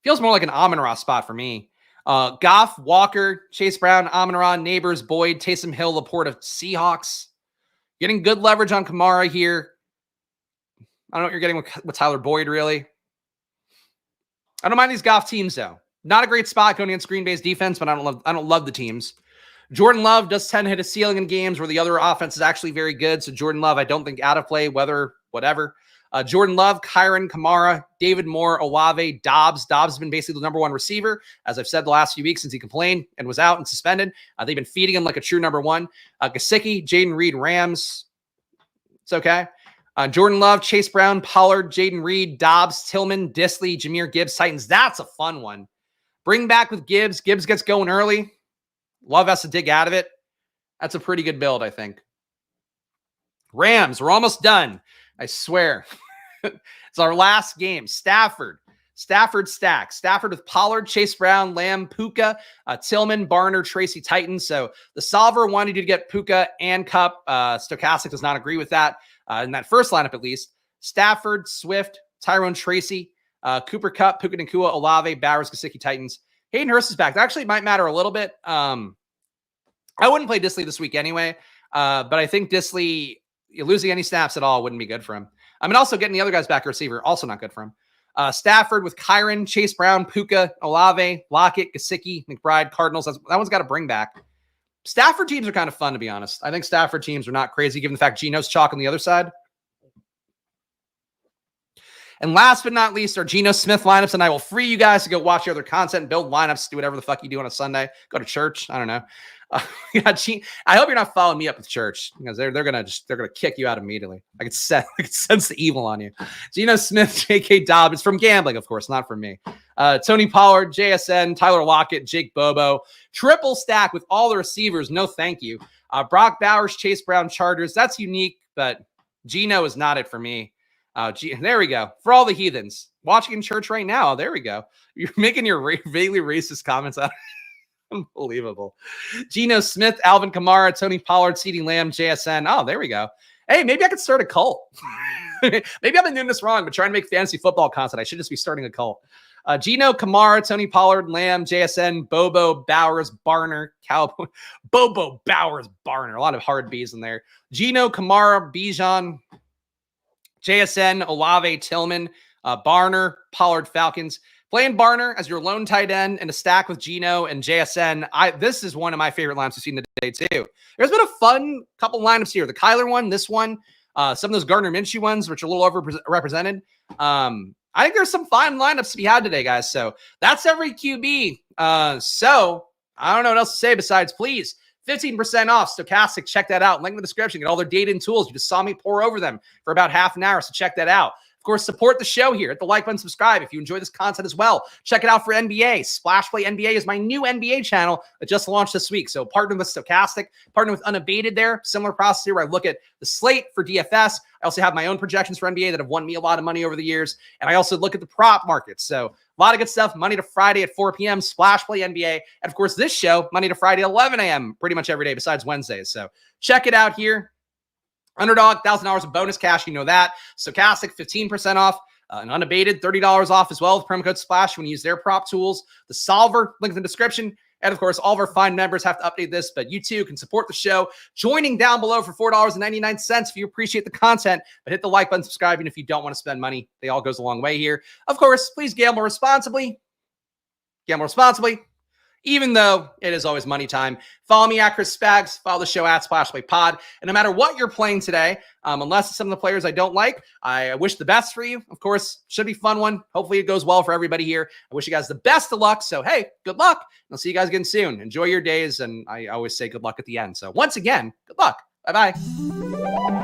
Feels more like an Amon-Ra spot for me. Goff, Walker, Chase Brown, Amon-Ra, Neighbors, Boyd, Taysom Hill, Laporta, Seahawks. Getting good leverage on Kamara here. I don't know what you're getting with Tyler Boyd, really. I don't mind these Goff teams, though. Not a great spot going against Green Bay's defense, but I don't love the teams. Jordan Love does tend to hit a ceiling in games where the other offense is actually very good. So Jordan Love, I don't think out of play, whether, whatever. Jordan Love, Kyron, Kamara, David Moore, Olave, Dobbs. Dobbs has been basically the number one receiver, as I've said the last few weeks since he complained and was out and suspended. They've been feeding him like a true number one. Gesicki, Jaden Reed, Rams. It's okay. Jordan Love, Chase Brown, Pollard, Jaden Reed, Dobbs, Tillman, Disley, Jahmyr Gibbs, Titans. That's a fun one. Bring back with Gibbs. Gibbs gets going early. Love has to dig out of it. That's a pretty good build, I think. Rams, we're almost done. I swear. It's our last game. Stafford stack. Stafford with Pollard, Chase Brown, Lamb, Puka, Tillman, Barner, Tracy, Titans. So the solver wanted you to get Puka and Cup. Stochastic does not agree with that in that first lineup, at least. Stafford, Swift, Tyrone Tracy, Cooper Cup, Puka Nacua, Olave, Bowers, Gesicki, Titans. Hayden Hurst is back. That actually might matter a little bit. I wouldn't play Disley this week anyway, but I think Disley, losing any snaps at all wouldn't be good for him. I mean, also getting the other guys back receiver, also not good for him. Stafford with Kyron, Chase Brown, Puka, Olave, Lockett, Gesicki, McBride, Cardinals. That one's got to bring back. Stafford teams are kind of fun, to be honest. I think Stafford teams are not crazy, given the fact Geno's chalk on the other side. And last but not least, our Geno Smith lineups, and I will free you guys to go watch your other content, build lineups, do whatever the fuck you do on a Sunday. Go to church. I don't know. I hope you're not following me up with church, because they're gonna kick you out immediately. I could sense the evil on you. Geno Smith, J.K. Dobbins, from gambling, of course, not from me. Tony Pollard, JSN, Tyler Lockett, Jake Bobo, triple stack with all the receivers. No, thank you. Brock Bowers, Chase Brown, Chargers. That's unique, but Geno is not it for me. There we go. For all the heathens watching in church right now, there we go. You're making your vaguely racist comments out. Unbelievable. Geno Smith, Alvin Kamara, Tony Pollard, CeeDee Lamb, JSN. Oh, there we go. Hey, maybe I could start a cult. Maybe I've been doing this wrong, but trying to make fantasy football content, I should just be starting a cult. Geno, Kamara, Tony Pollard, Lamb, JSN, Bobo, Bowers, Barner, Cowboy, Bobo, Bowers, Barner. A lot of hard B's in there. Geno, Kamara, Bijan, JSN, Olave, Tillman, Barner, Pollard, Falcons. Playing Barner as your lone tight end and a stack with Geno and JSN. This is one of my favorite lineups we've seen today, too. There's been a fun couple lineups here. The Kyler one, this one, some of those Gardner Minshew ones, which are a little overrepresented. I think there's some fine lineups to be had today, guys. So that's every QB. So I don't know what else to say besides, please, 15% off Stochastic. Check that out. Link in the description. Get all their data and tools. You just saw me pour over them for about half an hour, so check that out. Of course, support the show here. Hit the like button, subscribe if you enjoy this content as well. Check it out for NBA. Splash Play NBA is my new NBA channel that just launched this week. So partner with Stochastic, partner with Unabated there. Similar process here where I look at the slate for DFS. I also have my own projections for NBA that have won me a lot of money over the years. And I also look at the prop market. So a lot of good stuff. Monday to Friday at 4 p.m. Splash Play NBA. And of course, this show, Monday to Friday at 11 a.m. pretty much every day besides Wednesdays. So check it out here. Underdog, $1,000 of bonus cash. You know that. Stochastic, 15% off. And Unabated, $30 off as well with promo code SPLASH when you use their prop tools. The Solver, link in the description. And of course, all of our fine members have to update this, but you too can support the show. Joining down below for $4.99 if you appreciate the content, but hit the like button, subscribe, and if you don't want to spend money, they all goes a long way here. Of course, please gamble responsibly. Gamble responsibly. Even though it is always money time. Follow me at Chris Spags. Follow the show at Splashplay Pod. And no matter what you're playing today, unless it's some of the players I don't like, I wish the best for you. Of course, should be a fun one. Hopefully it goes well for everybody here. I wish you guys the best of luck. So, hey, good luck. I'll see you guys again soon. Enjoy your days. And I always say good luck at the end. So once again, good luck. Bye-bye.